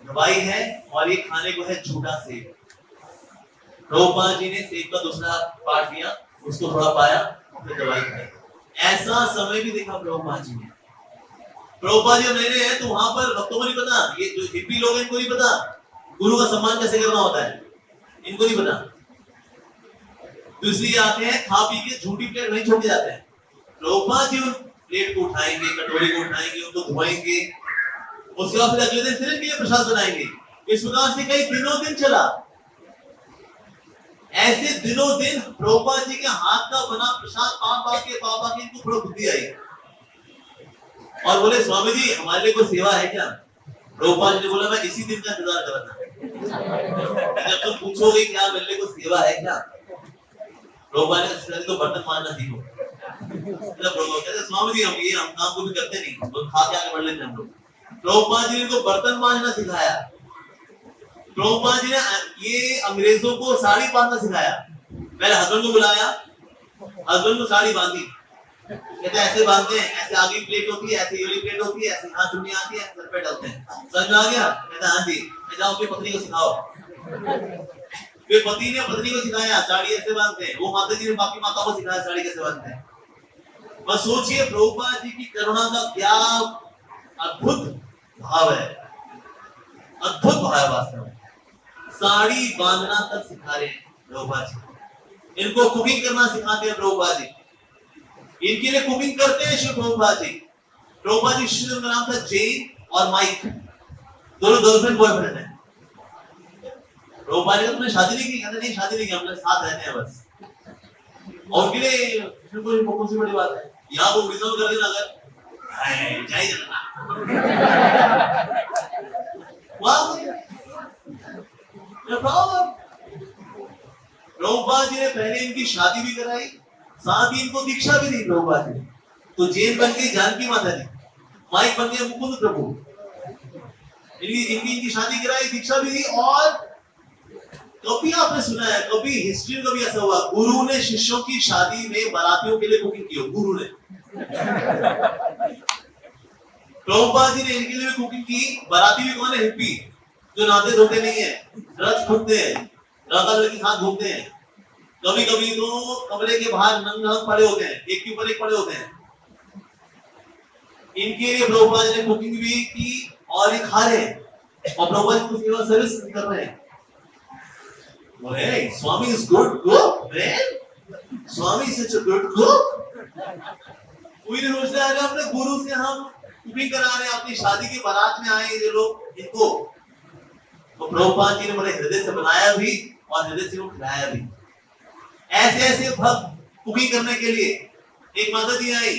दवाई है और ये खाने को है झूठा सेब। प्रभुपाद जी ने सेब का दूसरा पार्ट दिया, उसको थोड़ा पाया और फिर दवाई खाई। ऐसा समय भी देखा प्रभुपाद जी ने। प्रभुपाद जी नए हैं तो वहां पर भक्तों को नहीं पता, ये जो हिप्पी लोग हैं इनको नहीं पता गुरु का सम्मान कैसे करना होता है, इनको नहीं पता। तो इसलिए आते हैं, खा पी के झूठी प्लेट नहीं छोड़ के जाते हैं। प्रभुपाद जी उन प्लेट को उठाएंगे, कटोरी को उठाएंगे, उनको धोएंगे, उसके बाद फिर अगले दिन फिर इनके लिए प्रसाद बनाएंगे। इस प्रकार से कई दिनों दिन चला। ऐसे दिनों दिन प्रभुपाद जी के हाथ का बना प्रसाद पा के इनको थोड़ा बुद्धि आई और बोले, स्वामी जी हमारे लिए कोई सेवा है क्या? प्रभुपाद जी ने बोला, मैं इसी दिन का इंतजार कर रहा था, जब तुम पूछोगे क्या मेरे लिए कोई सेवा है क्या। प्रभुपाद ने तो बर्तन मांजना सीखो। प्रभुपाद कहते, स्वामी जी हम काम को भी करते नहीं, तो खा के आगे बढ़ लेते हम लोग। प्रभुपाद जी ने तो बर्तन मांजना सिखाया। प्रभुपाद जी ने ये अंग्रेजों को साड़ी बांधना सिखाया। पहले हस्बैंड को बुलाया, हस्बैंड को साड़ी बांधी, कहते ऐसे बांधते हैं, ऐसे आगे प्लेट होती है, ऐसे ये वाली प्लेट होती है, ऐसे हाथ चुन्नी आती है, सर पे डालते हैं। समझ में आ गया? कहते हाँ जी। जाओ अपनी पत्नी को सिखाओ। फिर पति ने पत्नी को सिखाया साड़ी ऐसे बांधते हैं, वो माता जी ने बाकी माताओं को सिखाया साड़ी कैसे बांधते हैं। बस सोचिए प्रभुपाद जी की करुणा का क्या अद्भुत भाव है, अद्भुत भाव है वास्तव में। साड़ी बांधना तक सिखा रहे हैं प्रभुपाद जी। इनको कुकिंग करना सिखाते हैं प्रभुपाद जी। इनके लिए कुकिंग करते हैं शिव प्रभुपाद जी। प्रभुपाद जी शिष्य का नाम था जेन और माइक, दोनों गर्लफ्रेंड बॉयफ्रेंड है। प्रभुपाद जी ने तुमने शादी नहीं की? कहते नहीं शादी नहीं की, हम लोग साथ रहते हैं बस। और उनके लिए कौन सी बड़ी बात है, यहाँ को रिजर्व कर देना अगर जय प्रभुपाद जी ने पहले इनकी शादी भी कराई, साथ ही इनको दीक्षा भी दी प्रभुपाद जी। तो जेन बन गई जानकी माता जी, माइक बन गया मुकुंद प्रभु। इनकी शादी कराई, दीक्षा भी दी। और कभी आपने सुना है, कभी हिस्ट्री में कभी ऐसा हुआ गुरु ने शिष्यों की शादी में बारातियों के लिए कुकिंग की हो? गुरु ने प्रभुपाद जी ने इनके लिए कुकिंग की। बाराती भी कौन है? हिप्पी, जो नहाते धोते नहीं है, ड्रग्स फूकते हैं, ड्रग के साथ घूमते हैं। कभी कभी तो कमरे के बाहर नंगे पड़े होते हैं, एक के ऊपर एक पड़े होते हैं। इनके लिए प्रभुपाद जी ने कुकिंग भी की और ये खा रहे हैं और प्रभुपाद जी को सेवा सर्विस कर रहे हैं। Hey, Swami is good cook, man. Swami is such a good cook. कोई नहीं सोचता है अपने गुरु से हम कुकिंग करा रहे हैं, अपनी शादी की बारात में आए ये लोग इनको। तो प्रभुपाद जी ने बड़े हृदय से बनाया भी और हृदय से वो खिलाया भी। ऐसे ऐसे भक्त कुकिंग करने के लिए। एक माता जी आई,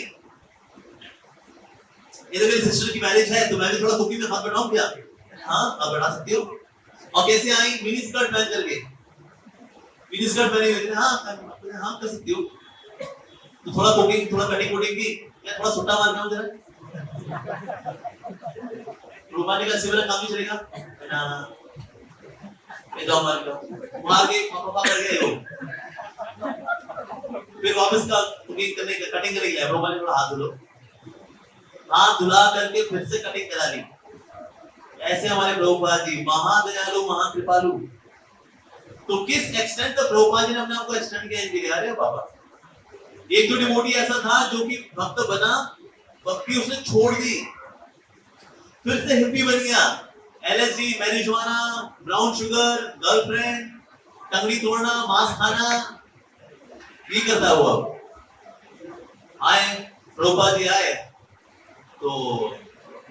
ये मेरी सिस्टर की मैरिज है तो मैं भी थोड़ा कुकिंग में हाथ बढ़ाऊं क्या? हाँ आप बढ़ा सकती हो। और कैसे आई? मिनी स्कर्ट पहन करके, मिनी स्कर्ट पहने हुए थे। हाँ कर सकती हो। तो थोड़ा कोटिंग, थोड़ा कटिंग कोटिंग की, या थोड़ा सुट्टा मार के जरा रूपानी का सिविल काम भी चलेगा ना। ये जाओ मार के पापा कर गए हो, फिर वापस का कुकिंग करने का कटिंग करने के लिए रूपानी थोड़ा हाथ धुलो, हाथ धुला करके फिर से कटिंग करा ली। ऐसे हमारे प्रभुपाद जी महादयालु महाकृपालु। तो किस एक्सटेंट तक प्रभुपाद जी ने अपने आप को एक्सटेंड किया इनके लिए? अरे बाबा, एक तो डिवोटी ऐसा था जो कि भक्त बना, भक्ति उसने छोड़ दी, फिर से हिप्पी बन गया। LSD, marijuana, brown sugar, girlfriend, टंगड़ी तोड़ना, मांस खाना, ये करता हुआ आए प्रभुपाद जी आए। तो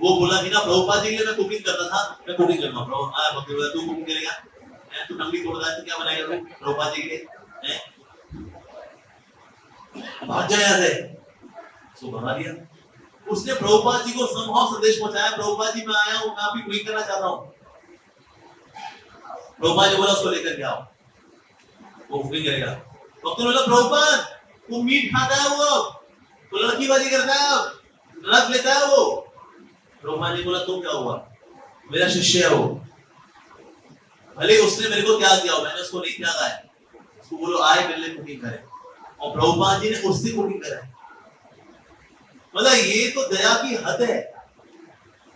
वो बोला कि ना प्रभुपाद जी के लिए मैं कुकिंग करता था, मैं कुकिंग करूंगा। प्रभु आया भक्त बोला तू कुकिंग करेगा? तू टंगड़ी तोड़ रहा है तो क्या बनाएगा तू प्रभुपाद जी के लिए? भाग जाए यहाँ से। सो भगा दिया उसने। प्रभुपाद जी को संभव संदेश पहुंचाया, प्रभुपाद जी मैं आया हूं, मैं आपकी कुकिंग करना चाहता हूं। प्रभुपाद जी बोला उसको लेकर के आओ, वो कुकिंग करेगा। भक्त ने बोला प्रभुपाद वो मीट खाता है, वो लड़कीबाजी करता है, ड्रग्स लेता है वो। प्रभुपाद जी बोला तुम क्या हुआ? मेरा शिष्य है वो, भले उसने मेरे को त्याग दिया, मैंने उसको नहीं त्यागा है। उसको बोलो आए मेरे लिए कुकिंग करे। और प्रभुपाद जी ने उससे कुकिंग कराई। मतलब ये तो दया की हद है।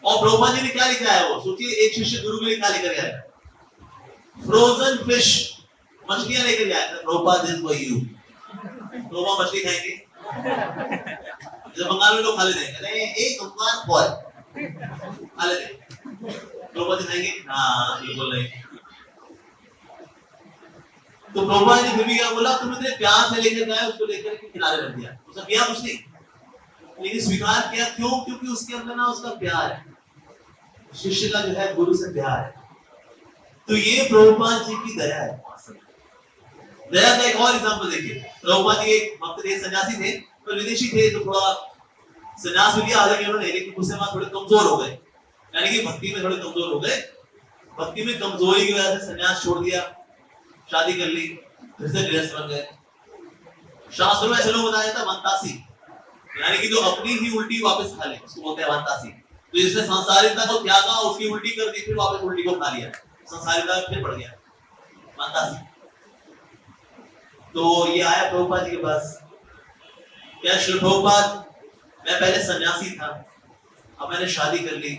और प्रभुपाद जी ने क्या लिखा है? वो सोचिए, एक शिष्य गुरु के लिए क्या लेकर गया है? फ्रोजन फिश, मछलियां लेकर गया है। Prabhupada this for you. Prabhupada मछली खाएंगे? जब बंगाल में लोग खा लेते हैं, अरे एक भगवान फॉर खा लेते हैं। प्रभुपाद जी खाएंगे? हाँ बिल्कुल नहीं। तो प्रभुपाद जी फिर भी क्या बोला? तुम इतने प्यार से लेकर गए, उसको लेकर के किनारे रख दिया। उसने किया कुछ नहीं, लेकिन स्वीकार किया। क्यों? क्योंकि उसके अंदर ना उसका प्यार है, शिष्य का जो है गुरु से प्यार है। तो ये प्रभुपाद जी की दया है। दया का एक और एग्जांपल देखिए। प्रभुपाद जी एक भक्त थे, सन्यासी थे, तो विदेशी थे, तो थोड़ा सन्यास भी लिया हालांकि उन्होंने, लेकिन उससे बाद थोड़े कमजोर हो गए, यानी कि भक्ति में थोड़े कमजोर हो गए। भक्ति में कमजोरी की वजह से सन्यास छोड़ दिया, शादी कर ली, फिर से गृहस्थ बन गए। शास्त्रों में ऐसे लोग बताया जाता है वंतासी, यानी कि जो अपनी ही उल्टी वापस खा ले, उसको बोलते हैं वंतासी। तो जिसने सांसारिकता को त्यागा, उसकी उल्टी कर दी, फिर वापस उल्टी को खा लिया, सांसारिकता में फिर बढ़ गया, वंतासी। तो ये आया प्रभुपाद जी के पास। क्या श्री प्रभुपाद, मैं पहले सन्यासी था, अब मैंने शादी कर ली,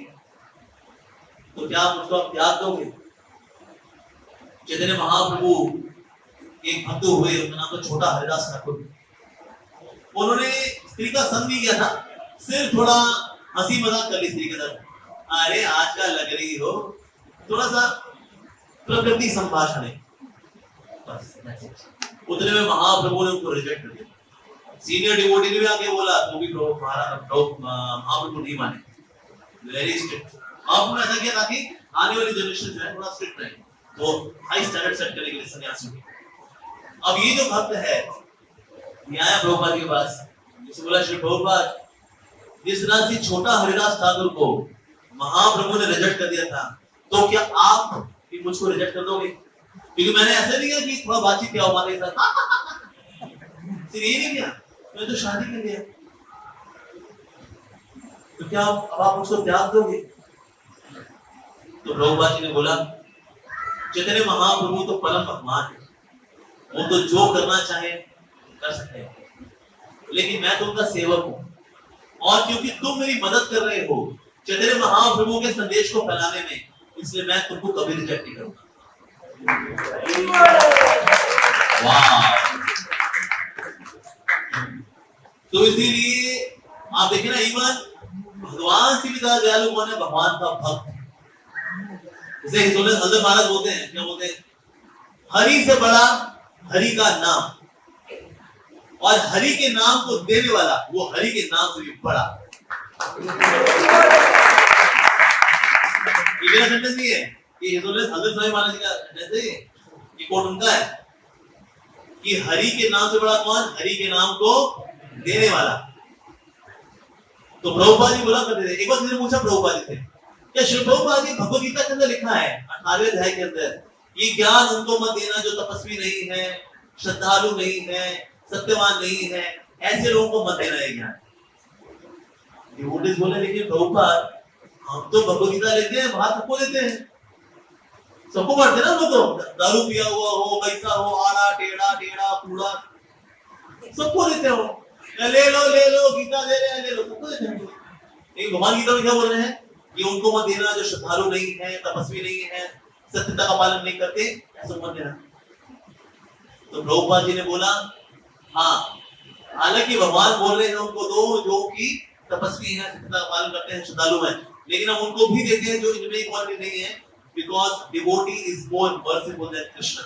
तो क्या आप मुझको त्याग दोगे? चैतन्य महाप्रभु एक भक्त हुए, उनका नाम था छोटा हरिदास ठाकुर। उन्होंने स्त्री का संग नहीं किया था, सिर्फ थोड़ा हंसी मजाक कर ली स्त्री के साथ। अरे आजकल लग रही हो, थोड़ा सा प्रकृति संभाषण है, बस। उतने में महाप्रभु ने उनको रिजेक्ट कर दिया। सीनियर डिवोटी ने भी आके बोला, तो भी महाप्रभु नहीं माने, वेरी स्ट्रिक्ट। महाप्रभु ने ऐसा किया ताकि आने वाली जनरेशन जो है थोड़ा स्ट्रिक्ट रहे, तो हाई स्टैंडर्ड सेट करने के लिए सन्यासी हुए। अब ये जो भक्त है, ये आया प्रभुपाद के पास, जिसे बोला श्री प्रभुपाद, जिस तरह से छोटा हरिदास ठाकुर को महाप्रभु ने रिजेक्ट कर दिया था, तो क्या आप भी मुझको रिजेक्ट कर दोगे? क्योंकि मैंने ऐसा नहीं किया कि थोड़ा बातचीत किया हमारे साथ, सिर्फ ये नहीं किया, मैं तो शादी कर लिया, तो क्या अब आप मुझको त्याग दोगे? तो प्रभुपाद जी ने बोला, चैतन्य महाप्रभु तो परम भगवान है, वो तो जो करना चाहे कर सकते हैं, लेकिन मैं तो उनका सेवक हूं, और क्योंकि तुम मेरी मदद कर रहे हो चैतन्य महाप्रभु के संदेश को फैलाने में, इसलिए मैं तुमको कभी रिजेक्ट नहीं करूंगा। वाह! तो इसीलिए आप देखें ना, इवन भगवान से भी ज्यादा दयालु कौन है? भगवान का भक्त। जैसे हजरत महाराज बोलते हैं, क्या बोलते हैं? हरि से बड़ा हरि का नाम, और हरि के नाम को देने वाला वो हरि के नाम से भी बड़ा। ये मेरा सेंटेंस नहीं है, ये हजरत स्वामी महाराज का सेंटेंस है, ये कोट उनका है कि हरि के नाम से बड़ा कौन? हरि के नाम को देने वाला। तो प्रभुपाद जी बोला करते थे, एक बार किसी ने पूछा प्रभुपाद जी से, क्या श्री प्रभुपाद जी भगवद गीता के अंदर लिखा है 18वें अध्याय के अंदर, ये ज्ञान उनको मत देना जो तपस्वी नहीं है, श्रद्धालु नहीं है, सत्यवान नहीं है, ऐसे लोगों को मत देना ये ज्ञान। डिवोटीज बोले लेकिन प्रभुपाद हम तो भगवद गीता लेते हैं, बाहर सबको देते हैं, सबको बांटते ना, हम लोग तो दारू पिया हुआ हो, पैसा हो, आड़ा टेढ़ा टेढ़ा कूड़ा सबको देते हो, ले लो गीता दे रहे हैं, ले लो, सबको देते हैं। लेकिन भगवान गीता में क्या बोल रहे हैं कि उनको मत देना जो श्रद्धालु नहीं है, तपस्वी नहीं है, सत्यता का पालन नहीं करते, ऐसा मत देना। तो प्रभुपाद जी ने बोला हाँ, हालांकि भगवान बोल रहे हैं उनको दो जो कि तपस्वी हैं, सत्यता का पालन करते हैं, श्रद्धालु हैं, लेकिन हम उनको भी देते हैं जो इनमें क्वालिटी नहीं है, because devotee is more merciful than Krishna.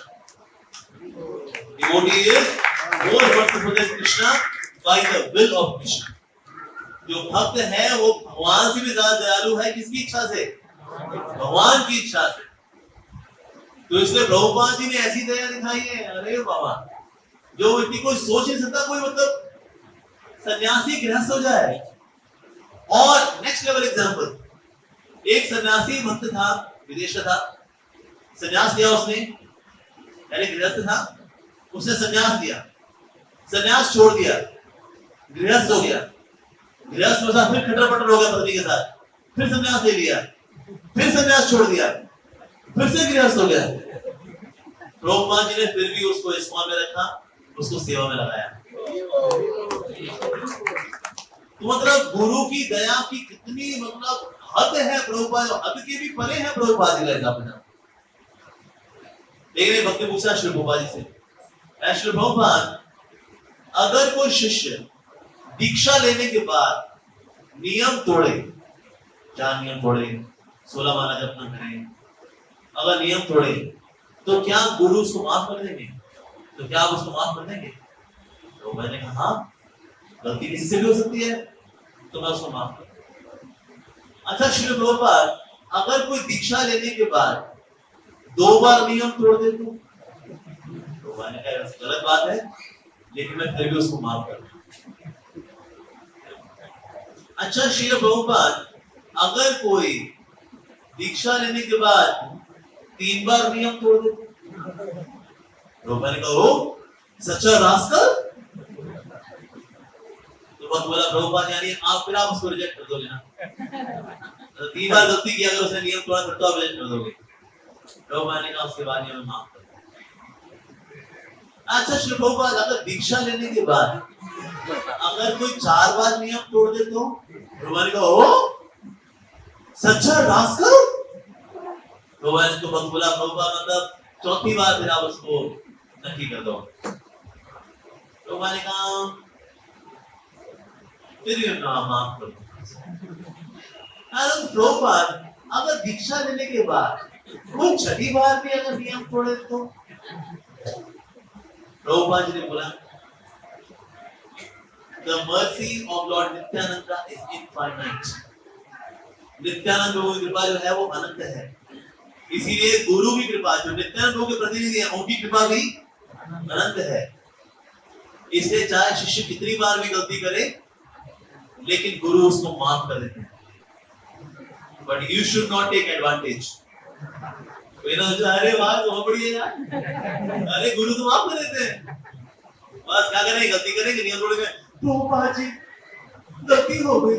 Devotee is more merciful than Krishna by the will of Krishna. जो भक्त है वो भगवान से भी ज्यादा दयालु है, किसकी इच्छा से? भगवान की इच्छा से। तो इसलिए प्रभुपाद जी ने ऐसी दया दिखाई है, अरे बाबा, जो व्यक्ति कोई सोच नहीं सकता, कोई मतलब सन्यासी गृहस्थ हो जाए। और नेक्स्ट लेवल एग्जांपल, एक सन्यासी भक्त था, विदेश का था, सन्यास लिया उसने, पहले गृहस्थ था, उसने सन्यास लिया, सन्यास छोड़ दिया, गृहस्थ हो गया, गृहस्थ के साथ फिर खटर पटर हो गया पत्नी के साथ, फिर सन्यास ले लिया, फिर सन्यास छोड़ दिया, फिर से गृहस्थ हो गया। प्रभुपाद जी ने फिर भी उसको इस्कॉन में रखा, उसको सेवा में लगाया। तो मतलब गुरु की दया की कितनी मतलब हद है, प्रभुपाद हद के भी परे है प्रभुपाद जी का हिसाब। लेकिन भक्त ने पूछा श्री प्रभुपाद जी से, श्री प्रभुपाद, अगर कोई शिष्य दीक्षा लेने के बाद नियम तोड़े, 4 नियम तोड़े, 16 माला जप न करे, अगर नियम तोड़े, तो क्या गुरु उसको माफ कर देंगे? तो क्या आप उसको माफ कर देंगे? तो मैंने कहा हाँ, गलती किसी से भी हो सकती है, तो मैं उसको माफ कर। अच्छा श्री प्रभुपाद, अगर कोई दीक्षा लेने के बाद 2 बार नियम तोड़ दे तो मैंने कहा गलत बात है, लेकिन मैं फिर भी उसको माफ कर। अच्छा श्री प्रभुपाद, अगर कोई दीक्षा लेने के बाद 3 बार नियम तोड़ दे तो मैंने कहा ओ सच्चा रास्कल। तो बस बोला प्रभुपाद यानी आप उसको रिजेक्ट कर दोगे ना? तो 3 बार गलती की, अगर उसने नियम तोड़ा तो आप रिजेक्ट कर दोगे? प्रभुपाद ने कहा उसके बाद नियम माफ कर। अच्छा श्री प्रभुपाद, अगर दीक्षा लेने के बाद अगर कोई 4 बार नियम तोड़ दे तो प्रभुपाद ने कहा ओ सच्चा रास्कल। प्रभुपाद तो बस बोला प्रभुपाद मतलब 4थी बार फिर आप उसको नक्की कर दो। प्रभुपाद ने कहा फिर माफ करो। प्रभुपाद, अगर दीक्षा लेने के बाद कोई 6ठी बार भी अगर नियम तोड़े तो? प्रभुपाद जी ने बोला The mercy of Lord Nityananda is infinite. Nityanand प्रभु की कृपा जो है वो अनंत है, इसीलिए गुरु की कृपा जो नित्यानंद प्रभु के प्रतिनिधि है उनकी कृपा भी अनंत है। इसलिए चाहे शिष्य कितनी बार भी गलती करे, लेकिन गुरु उसको माफ कर देते हैं। But you should not take advantage. अरे वाह बहुत बढ़िया यार, अरे गुरु तो माफ कर देते हैं, बस क्या करेंगे, गलती करेंगे, नियम तोड़ेंगे, प्रभुपाद जी गलती हो गई,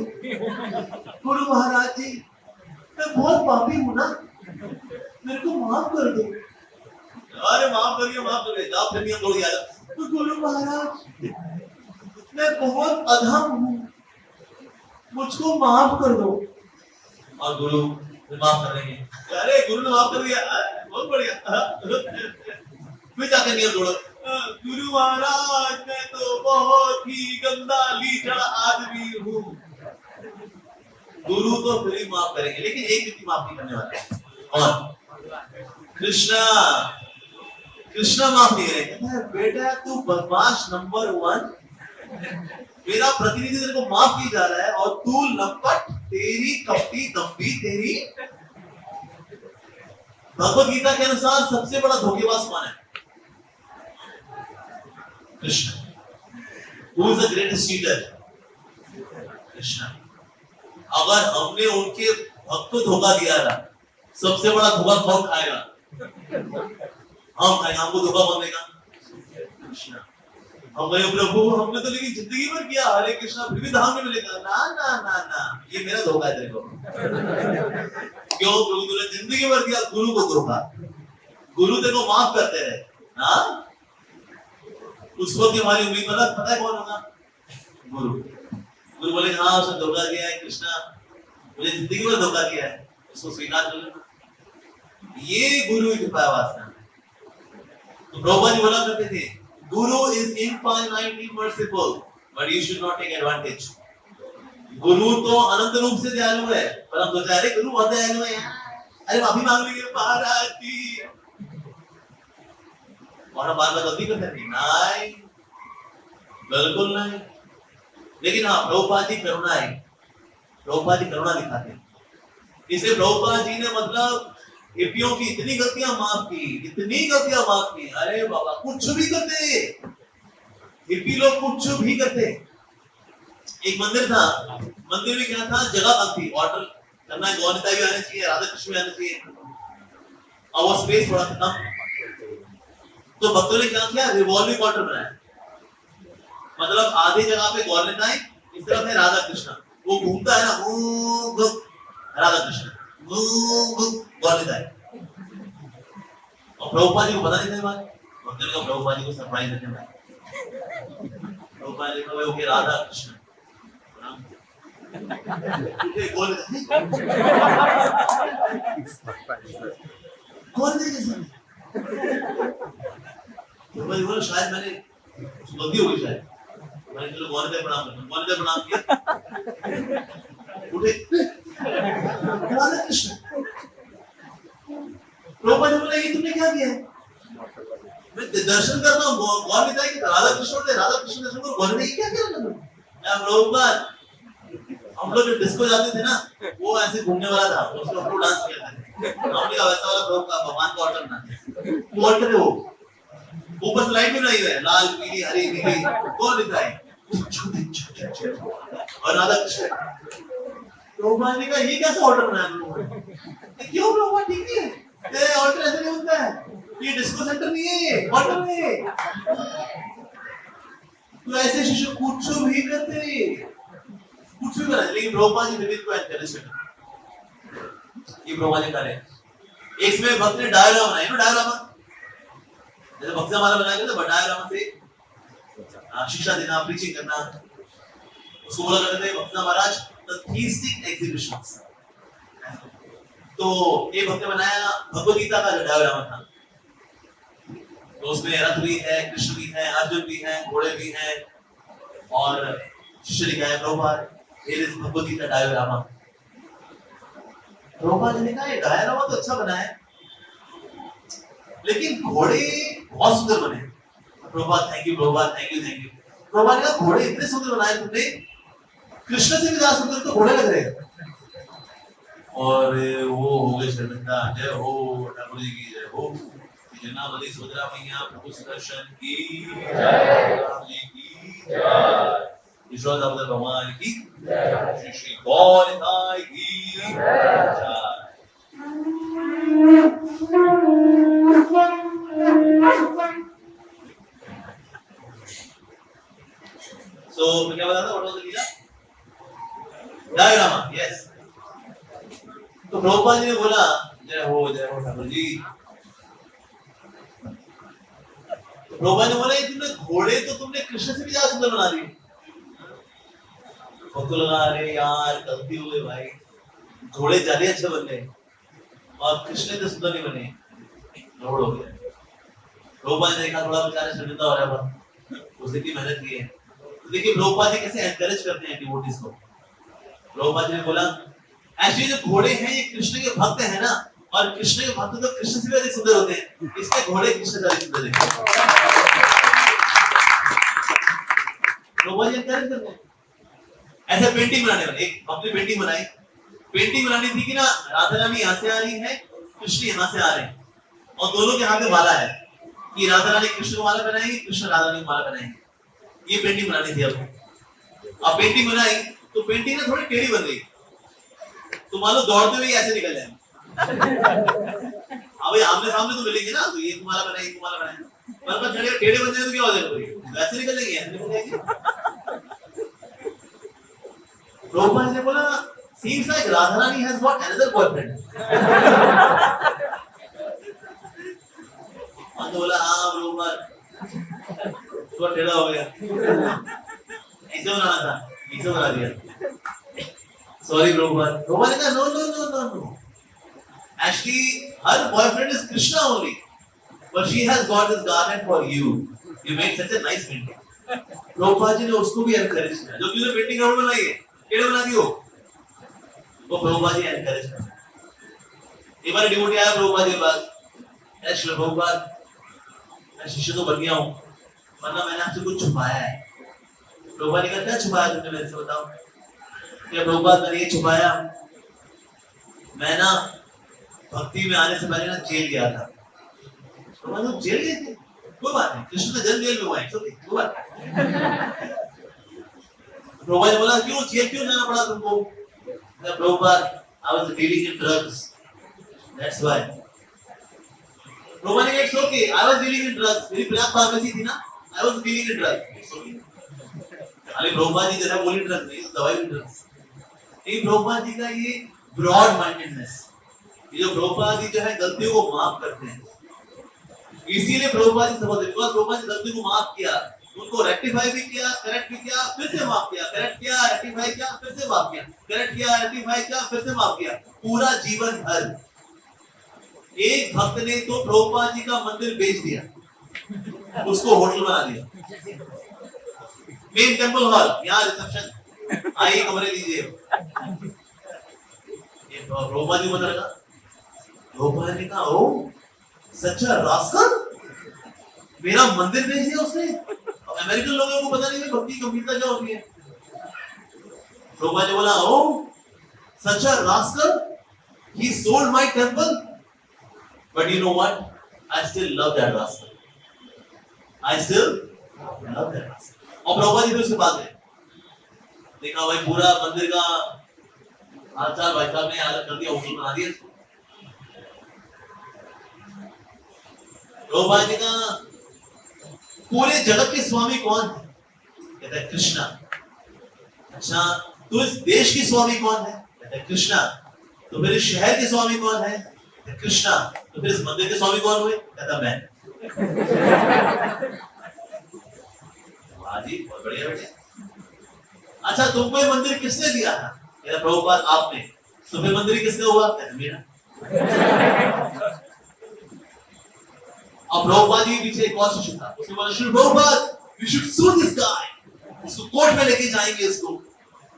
गुरु महाराज जी मैं बहुत पापी हूं ना, मेरे को माफ कर दो। अरे माफ करिए जाओ फिर नियम तोड़ दिया। तो गुरु महाराज मैं बहुत अधम हूं, मुझको माफ कर दो। और गुरु माफ कर देंगे, अरे गुरु ने माफ कर दिया, बहुत बढ़िया। फिर जाकर नियम तोड़ो, गुरु महाराज मैं तो बहुत ही गंदा लीचड़ आदमी हूँ। गुरु तो फिर भी माफ करेंगे, लेकिन एक व्यक्ति माफ नहीं करने वाला है, और कृष्णा माफ नहीं करेंगे। बेटा तू बदमाश नंबर 1, मेरा प्रतिनिधि तेरे को माफ की जा रहा है और तू लंपट, तेरी कपटी दम्भी, तेरी। भगवत गीता के अनुसार सबसे बड़ा धोखेबाज कौन है? Krishna. Who is the greatest cheater? Krishna. अगर हमने भक्त को धोखा दिया था। सबसे बड़ा धोखा कौन खाएगा? हम खाएंगे। हमको धोखा कौन देगा? कृष्णा। हम गए प्रभु हमने तो लेकिन जिंदगी भर किया हरे कृष्णा फिर भी धाम में मिलेगा। ना ना ना ना, ये मेरा धोखा है तेरे को। क्यों? क्योंकि तूने जिंदगी भर किया गुरु को धोखा। गुरु तेरे को माफ करते रहे। हाँ, उस वक्त हमारी उम्मीद पता है कौन होगा? गुरु। गुरु बोले हाँ उसने धोखा किया है कृष्णा, मुझे जिंदगी में धोखा किया है, इसको स्वीकार कर लेना। ये गुरु की कृपा वासना। तो प्रभुपाद जी बोला करते थे guru is infinitely merciful but you should not take advantage. गुरु तो अनंत रूप से दयालु है, पर हम सोचा अरे गुरु बहुत दयालु है यार, अरे माफी मांग लेंगे महाराज की, और हम बार बार गलती करते थे। नहीं, बिल्कुल नहीं। लेकिन हाँ प्रभुपाद जी करुणा है, प्रभुपाद जी करुणा दिखाते हैं। इसलिए प्रभुपाद जी ने मतलब हिप्पियों की इतनी गलतियां माफ की, इतनी गलतियां माफ की। अरे बाबा कुछ भी करते, हिप्पी लोग कुछ भी करते। एक मंदिर था, मंदिर में क्या था, जगह कम थी, ऑर्डर करना है, गौनिता भी आने चाहिए, राधा कृष्ण भी आने चाहिए, और वो स्पेस थोड़ा कम। तो भक्तों ने क्या किया, रिवॉल्विंग ऑर्डर बनाया। मतलब आधी जगह पे गौनिताएं, इस तरफ है राधा कृष्ण, वो घूमता है ना, राधा कृष्ण गौनिताएं। और प्रभुपाद जी को पता नहीं था बात, भक्तों ने कहा प्रभुपाद जी को सरप्राइज देने में, प्रभुपाद जी को ओके राधा कृष्ण बोले शायद मैंने गलती हो गई, शायद मैंने चलो गौनिताएं प्रणाम किया, उठे राधा कृष्ण। प्रभुपाद जी बोले ये तुमने क्या किया? मैं दर्शन कर रहा हूँ गौनिताएं की, राधा कृष्ण दर्शन करो, गौनिताएं क्या कर रहे हो? प्रभुपाद हम लोग डिस्को जाते थे ना, वो ऐसे घूमने वाला था, उसके ऊपर डांस किया था, हमने कहा वैसा वाला भगवान का ऑर्डर ना ऑर्डर है, वो ऊपर से लाइट भी नहीं है, लाल पीली हरी नीली, गौनिताएं और राधा कृष्ण। प्रभुपाद ने कहा ये कैसा ऑर्डर बनाया तुम लोगों ने? क्यों प्रभुपाद ठीक नहीं है, ये ऑर्डर ऐसे नहीं होता है, ये डिस्को सेंटर नहीं है, ये ऑर्डर है। तो ऐसे शिष्य कुछ भी करते, कुछ भी बना, लेकिन प्रभुपाद जी विविध को एनकरेज करते। ये प्रभुपाद जी करे। एक समय भक्त ने डायग्राम बनाया, डायग्राम जैसे भक्तिया माला बनाया था, डायग्राम से शिक्षा देना, प्रीचिंग करना, उसको बोला करते थे भक्तिया महाराज द थीस्टिक एग्जीबिशंस। तो ये भक्त ने बनाया भगवद गीता का जो डायग्राम था, तो उसमें रथ भी है, कृष्ण भी है, अर्जुन भी है, घोड़े भी हैं, और शिष्य लिखा है प्रभुपाद ये भगवद गीता डायग्राम। प्रभुपाद ने कहा ये डायग्राम तो अच्छा बना है, लेकिन घोड़े बहुत सुंदर बने। Prabhupada thank you, Prabhupada thank you thank you. Prabhupada ने कहा घोड़े इतने सुंदर बनाए तुमने, कृष्ण से भी ज्यादा सुंदर तो घोड़े लग रहे। और वो हो गए शर्मिंदा, जय हो ठाकुर जी की जय हो, जनावली सुभद्रा मैया प्रभु सुदर्शन की जय, राम जी की जय, यशोदा भगवान की जय, श्री श्री गौरताई की जय। So क्या बता था, what was the Gita? Diagram, yes. तो प्रभुपाद जी ने बोला जय हो ठाकुर जी। तो प्रभुपाद ने बोला तुमने घोड़े तो तुमने कृष्ण से भी ज्यादा सुंदर बना दिए। तो लगा अरे यार गलती हो गई भाई, घोड़े ज्यादा अच्छे बन गए और कृष्ण तो सुंदर नहीं बने, गड़बड़ हो गया। प्रभुपाद ने देखा थोड़ा बेचारा शर्मिंदा हो रहा है, उसने की मेहनत की है। तो देखिए प्रभुपाद जी कैसे एनकरेज करते हैं डिवोटीज को। प्रभुपाद जी ने बोला एक्चुअली जो घोड़े हैं ये कृष्ण के भक्त हैं ना, और कृष्ण के भक्त तो कृष्ण से भी अधिक सुंदर होते हैं, इसलिए घोड़े कृष्ण से अधिक सुंदर हैं। प्रभुपाद जी एनकरेज करते हैं। ऐसे पेंटिंग बनाने वाले, एक भक्त ने पेंटिंग बनाई, पेंटिंग बनानी थी कि ना राधा रानी यहाँ से आ रही है, कृष्ण यहाँ से आ रहे हैं, और दोनों के हाथ में माला है कि राधा रानी कृष्ण को माला पहनाएंगे, कृष्ण राधा रानी को माला पहनाएंगे। ये पेंटिंग बनानी थी। अब पेंटिंग बनाई तो पेंटिंग ना थोड़ी टेढ़ी बन गई, तो मान लो दौड़ते हुए ऐसे निकल जाएंगे। हाँ भाई आमने सामने तो मिलेंगे ना, तो ये तुम्हारा बना, ये तुम्हारा बना, पर टेढ़े टेढ़े बन जाए तो क्या हो जाएगा? वैसे निकल जाएंगे, ऐसे निकल जाएंगे। प्रभुपाद ने बोला seems like Radharani has got another boyfriend. तो बोला हाँ प्रभुपाद थोड़ा टेढ़ा हो गया, ऐसे बनाना था, ऐसे बना दिया, सॉरी प्रभुपाद। प्रभुपाद ने कहा no no no no no, actually her boyfriend is Krishna only, but she has got this garment for you. You made such a nice painting. Prabhupad ji ने उसको भी एनकरेज किया, जो कि उसने पेंटिंग और बनाई है, टेढ़े बना दी हो, वो प्रभुपाद जी एनकरेज किया। एक बार डिवोटी आया प्रभुपाद जी के पास, श्री प्रभुपाद मैं शिष्य तो बन गया हूँ, वरना मैंने आपसे कुछ छुपाया है। प्रभुपाद ने कहा क्या छुपाया तुमने मेरे से, बताओ। क्या प्रभुपाद मैंने ये छुपाया, मैं ना भक्ति में आने से पहले ना जेल गया था। प्रभुपाद ने जेल गए थे, कोई बात नहीं, कृष्ण का जन्म जेल में हुआ है, कोई बात नहीं। प्रभुपाद ने बोला क्यों जेल क्यों जाना पड़ा तुमको? Prabhupada I was dealing in drugs, that's why. Prabhupada ने कहा it's okay, I was dealing in drugs, मेरी ब्लैक फार्मेसी थी ना, I was dealing in drugs, it's okay। अरे प्रभुपाद जी जरा बोली ड्रग्स नहीं, दवाई भी ड्रग्स। ये प्रभुपाद जी का ये ब्रॉड माइंडेडनेस, ये जो प्रभुपाद जी जो है गलतियों को माफ करते हैं, इसीलिए प्रभुपाद जी समझते हैं। प्रभुपाद जी गलती को माफ किया, उनको रेक्टिफाई भी किया, करेक्ट भी किया, फिर से माफ किया, करेक्ट किया, रेक्टिफाई किया, फिर से माफ किया, करेक्ट किया, रेक्टिफाई किया, फिर से माफ किया, पूरा जीवन भर। एक भक्त ने तो प्रभुपाद जी का मंदिर बेच दिया, उसको होटल बना दिया, मेन टेंपल हॉल, यहाँ रिसेप्शन, आइए कमरे लीजिए। ये प्रभुपाद जी बता रहा, प्रभुपाद ने कहा ओ सच्चा रास्कल, मेरा मंदिर बेच दिया उसने। अमेरिकन लोगों को पता नहीं है भक्ति गंभीरता क्या होती है। प्रभुपाद ने बोला ओ सच्चा rascal, he sold my temple, but you know what, I still love that rascal, I still love that rascal। और प्रभुपाद जी फिर उसके पास गए, देखा भाई पूरा मंदिर का हालचाल भाई साहब ने अलग कर दिया, होटल बना दिया इसको। प्रभुपाद जी का पूरे जगत के स्वामी कौन है? कहता है कृष्णा। अच्छा तो इस देश की स्वामी कौन है? कहता है कृष्णा। तो फिर इस शहर के स्वामी कौन है? कहता है कृष्णा। तो फिर इस मंदिर के स्वामी कौन हुए? कहता मैं। वाह जी बहुत बढ़िया बेटे। अच्छा तुमको ये मंदिर किसने दिया था? कहता प्रभुपाद आपने। तो फिर मंदिर किसका हुआ? कहता मेरा। अब प्रभुपाद जी पीछे एक और शिष्य था, उसने बोला Shri Prabhupada we should sue this guy, इसको कोर्ट में लेके जाएंगे, इसको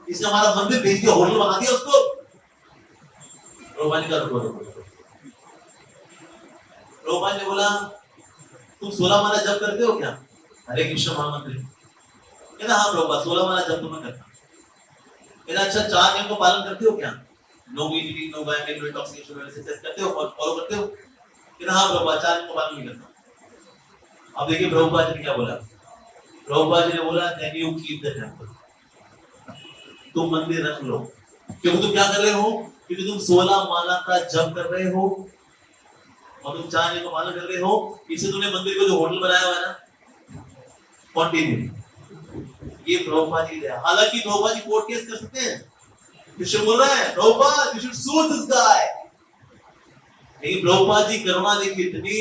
इसने हमारा मंदिर बेच दिया, होटल बना दिया उसको। प्रभुपाद जी का प्रभुपाद ने बोला तुम 16 माला जप करते हो क्या? हरे कृष्ण महामंत्र। कहता हाँ प्रभुपाद 16 माला जप तो मैं करता हूँ। कहता अच्छा 4 नियम को पालन करते हो क्या? No meat eating, no gambling, no intoxication, no excess करते हो, फॉलो करते हो? कहता हाँ प्रभुपाद 4 नियम को पालन नहीं करता। अब देखिए प्रभुपाद जी ने क्या बोला। प्रभुपाद जी ने बोला can you keep the temple, तुम मंदिर रख लो। क्योंकि तुम क्या कर रहे हो? क्योंकि तुम 16 माला का जप कर रहे हो और तुम 4 नियम को पालन कर रहे हो, इससे तुमने मंदिर को जो होटल बनाया हुआ है ना, कंटिन्यू। ये प्रभुपाद जी है। हालांकि प्रभुपाद जी कोर्ट केस कर सकते हैं, कृष्ण बोल रहा है Prabhupada you should sue this guy. लेकिन प्रभुपाद जी करुणा देखिए इतनी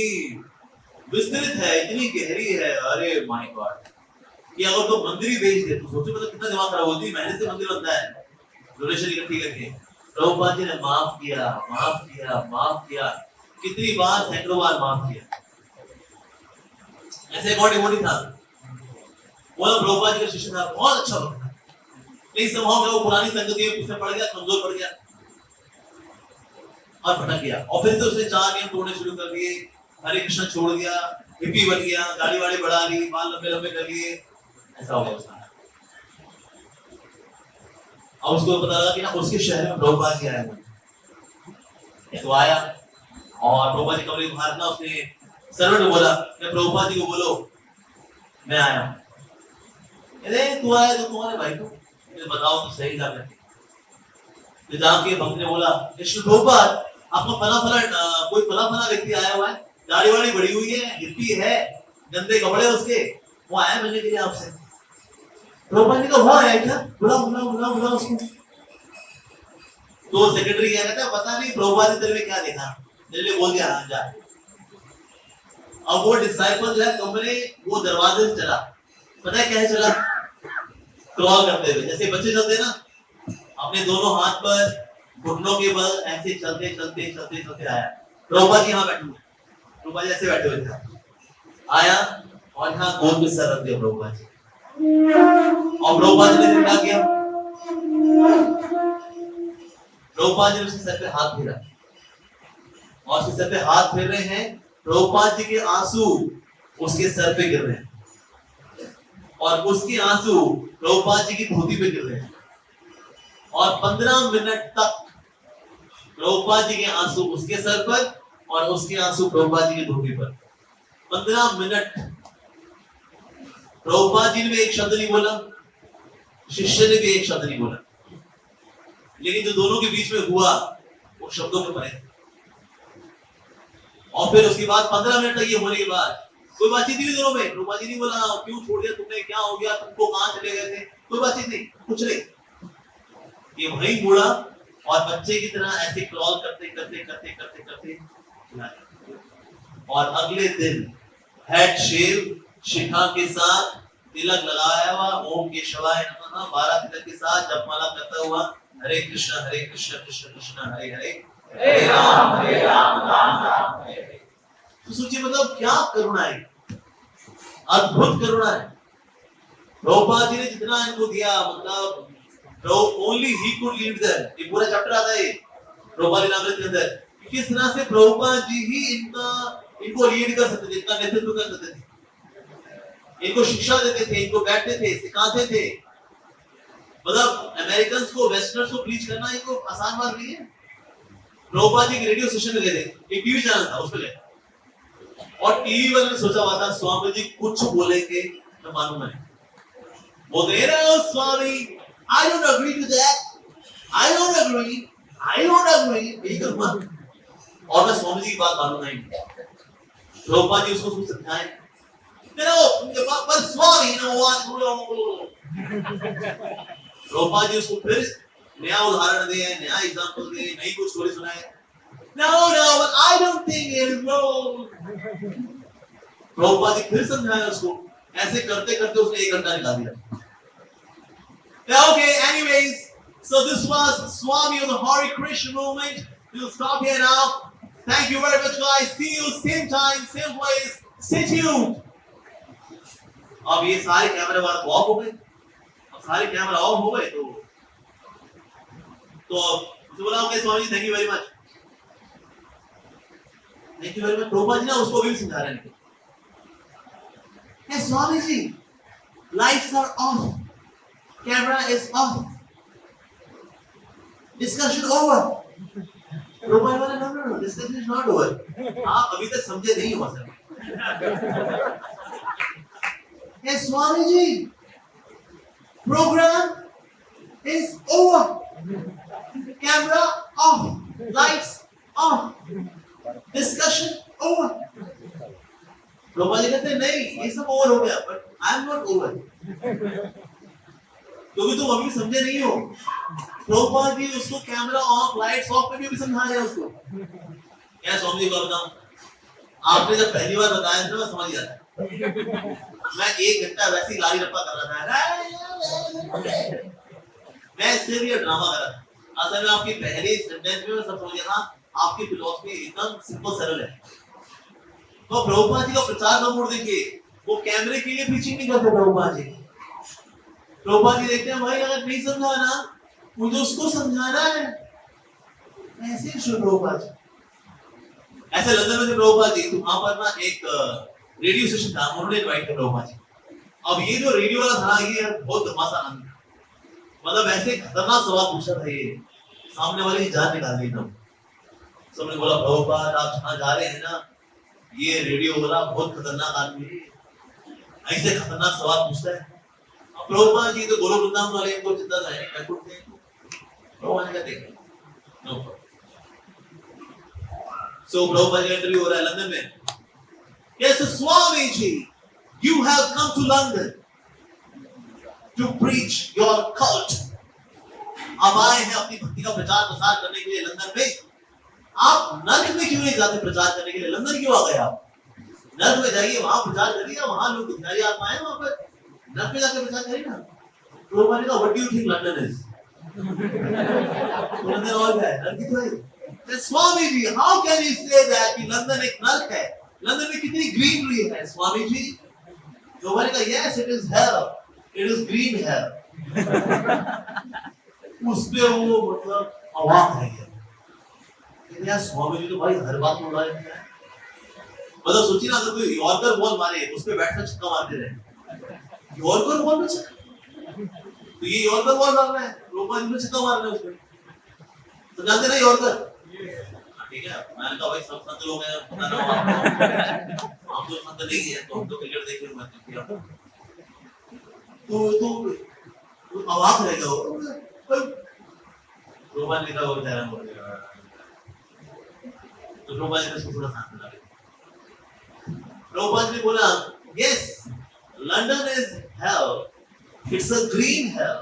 विस्तृत है, इतनी गहरी है, अरे माय गॉड, कि अगर तो मंदिर ही बेच दे तो सोचो मतलब कितना दिमाग खराब होती है। मेहनत से मंदिर बनता है, डोनेशन इकट्ठी करके। प्रभुपाद जी ने माफ किया, माफ किया, माफ किया, कितनी बार? सैकड़ों बार माफ किया। ऐसे एक और डिवोटी था, वो प्रभुपाद जी का शिष्य था, बहुत अच्छा भक्त था, लेकिन समहाउ वो पुरानी संगति में पीछे पड़ गया, कमजोर पड़ गया और भटक गया। और फिर से उसने 4 नियम तोड़ने शुरू कर दिए, हरे कृष्ण छोड़ दिया, हिप्पी बन गया, गाड़ी वाड़ी बढ़ा ली, बाल लंबे लंबे कर लिए, ऐसा हो गया उसका। अब उसको पता लगा कि ना उसके शहर में प्रभुपाद जी आए हुए। तो आया और प्रभुपाद जी कमरे बाहर ना, उसने सर्वेंट को बोला प्रभुपाद जी को बोलो मैं आया हूँ। अरे तू आया तो तुम्हारे भाई को बताओ तो सही जाकर। तो जाके भक्त ने बोला, कृष्ण प्रभुपाद आपको कोई फला व्यक्ति आया हुआ है, दाढ़ी वाड़ी बड़ी हुई है, हिप्पी है, गंदे कपड़े उसके, वो आया मिलने के लिए आपसे। प्रभुपाद ने कहा वो आया क्या, बुला उसको। तो सेक्रेटरी क्या कहता है, पता नहीं प्रभुपाद ने तेरे में क्या देखा, तेरे बोल दिया हाँ जा। अब वो डिसाइपल जो है कमरे वो दरवाजे से चला, पता है क्या चला, क्रॉल करते हुए, जैसे बच्चे चलते ना अपने दोनों हाथ पर घुटनों के बल ऐसे चलते आया। प्रभुपाद जी यहाँ बैठे हुए, प्रभुपाद जी ऐसे बैठे हुए थे, आया और यहाँ गोद में सर रख दिया प्रभुपाद जी। और प्रभुपाद जी ने क्या किया, प्रभुपाद जी ने उसके सर पे हाथ फेरा, और उसके सर पे हाथ फेर रहे हैं। प्रभुपाद जी के आंसू उसके सर पे गिर रहे हैं, और उसके आंसू प्रभुपाद जी की धोती पे गिर रहे हैं, और 15 मिनट तक प्रभुपाद जी के आंसू उसके सर पर और उसके आंसू प्रभुपाद जी की धोती पर। 15 मिनट प्रभुपाद जी ने भी एक शब्द नहीं बोला, शिष्य ने भी एक शब्द नहीं बोला, लेकिन जो दोनों के बीच में हुआ वो शब्दों के परे। और फिर उसके बाद 15 मिनट तक ये होने के बाद कोई बातचीत नहीं दोनों में। प्रभुपाद जी नहीं बोला क्यों छोड़ दिया तुमने, क्या हो गया, तुमको कहां चले गए थे, कोई बातचीत नहीं, कुछ नहीं। ये वही मुड़ा और बच्चे की तरह ऐसे क्रॉल करते और अगले दिन हेड शेव, शिखा के साथ, तिलक लगाया हुआ, ओम केशवाय नमः 12 तिलक के साथ जपमाला करता हुआ, हरे कृष्ण कृष्ण कृष्ण हरे हरे, हरे राम राम राम हरे हरे। तो सोचिए मतलब क्या करुणा है, अद्भुत करुणा है। प्रभुपाद जी ने जितना इनको दिया, मतलब only he could lead them। ये पूरा चैप्टर आता है प्रभुपाद लीलामृत के अंदर, किस तरह से प्रभुपाद जी ही इनको लीड कर सकते थे, इनका नेतृत्व कर सकते थे, इनको शिक्षा देते थे, इनको बैठते थे, सिखाते थे। मतलब अमेरिकन को, वेस्टर्नर्स को प्रीच करना इनको आसान बात नहीं है। प्रभुपाद जी के रेडियो स्टेशन में गए थे, एक टीवी चैनल था उस पर गए, और टीवी वाले ने सोचा हुआ था स्वामी जी कुछ बोलेंगे तो मालूम है, बोलते हैं स्वामी I don't agree to that, I don't agree, यही करूंगा, और मैं स्वामी जी की बात मानूंगा ही। प्रभुपाद जी उसको समझाएं, पर स्वामी प्रभुपाद जी उसको फिर नया उदाहरण दे, नया एग्जांपल दे, नई कुछ स्टोरी सुनाए। No, but I don't think it is wrong। Prabhupada ji फिर समझाया उसको, ऐसे करते करते उसने 1 घंटा निकाल दिया। Okay, anyways, so this was Swami of the Hare Krishna movement. We'll stop here now. Thank you very much, guys. See you same time, same place. Stay tuned. अब ये सारे कैमरे वाले ऑफ हो गए, अब सारे कैमरा ऑफ हो गए तो बोला okay Swami ji, thank you very much, thank you very much. Prabhupad ji ना उसको भी समझा रहे हैं, Swami ji lights are off, camera is off, discussion over। Prabhupad वाला no, discussion is not over। आप अभी तक समझे नहीं हो sir. Swami ji program is over, camera off, lights off, discussion over। Prabhupad ji कहते नहीं ये सब ओवर हो गया, but I am not over, क्योंकि तुम अभी समझे नहीं हो। प्रभुपाद जी उसको कैमरा ऑफ, लाइट्स ऑफ पे भी समझा रहे हैं उसको। क्या स्वामी जी को बताऊं, आपने जब पहली बार बताया था मैं समझ गया था। मैं 1 घंटा वैसे ही लारी रप्पा कर रहा था, मैं इससे भी ड्रामा कर रहा था। असल में आपकी पहले सेंटेंस में मैं सब समझ गया था, आपकी फिलॉसफी एकदम सिंपल सरल है। तो प्रभुपाद जी का प्रचार का मोड़ देखिए, वो कैमरे के लिए प्रीचिंग नहीं करते प्रभुपाद जी। प्रभुपाद जी देखते हैं भाई अगर नहीं समझाना मुझे उसको समझाना है, ऐसे प्रभुपाद जी। ऐसे लंदन में थे प्रभुपाद जी, तो वहां पर ना एक रेडियो स्टेशन था, उन्होंने इनवाइट किया प्रभुपाद जी। अब ये जो रेडियो वाला था ये बहुत तमाशा आनंद, मतलब ऐसे खतरनाक सवाल पूछा था, ये सामने वाले की जान निकाल दी एकदम। सबने बोला प्रभुपाद आप जहाँ जा रहे हैं ना, ये रेडियो वाला बहुत खतरनाक आदमी है, ऐसे खतरनाक सवाल पूछता है। प्रभुपाद जी तो गोलोक वृंदावन वाले इनको चिंता है, प्रभुपाद जी कहते हैं नो प्रॉब्लम। सो प्रभुपाद का इंटरव्यू हो रहा है लंदन में। Yes, Swamiji, you have come to London to preach your cult. आप आए हैं अपनी भक्ति का प्रचार प्रसार करने के लिए लंदन में। आप नर्क में क्यों नहीं जाते प्रचार करने के लिए? लंदन क्यों आ गए आप? नर्क में जाइए, वहां प्रचार करिए, वहां लोग दिखाई आत्माएं वहां पर। नर्क में जाकर प्रचार करिए ना। प्रभुपाद का what do you think London is? London और क्या है? नर्क तो है। Swami ji, how can you say that कि लंदन एक नर्क है? लंदन में कितनी ग्रीनरी है स्वामी जी। प्रभुपाद का yes it is hello, it is green hello. उस पे वो मतलब अवाक है यार। स्वामी जी तो भाई हर बात में उड़ा देते हैं। मतलब सोचिए ना, अगर कोई यॉर्कर बॉल मारे उस पे बैट्समैन छक्का मारते रहे। यॉर्कर बॉल में छक्का, तो ये यॉर्कर बॉल मार रहा है, प्रभुपाद जी ने छक्का मार रहा है उस पे। तो जानते ना यॉर्कर? ठीक है, मैंने कहा भाई सब संत लोग हैं, पता ना हो। हम तो संत नहीं है, तो हम तो क्रिकेट देख रहे हैं। तो अवाक रह गया। प्रभुपाद जी का वो बेचारा हो गया। तो प्रभुपाद जी ने उसको थोड़ा शांत करा दिया। प्रभुपाद जी ने बोला, yes, London is hell. It's a green hell.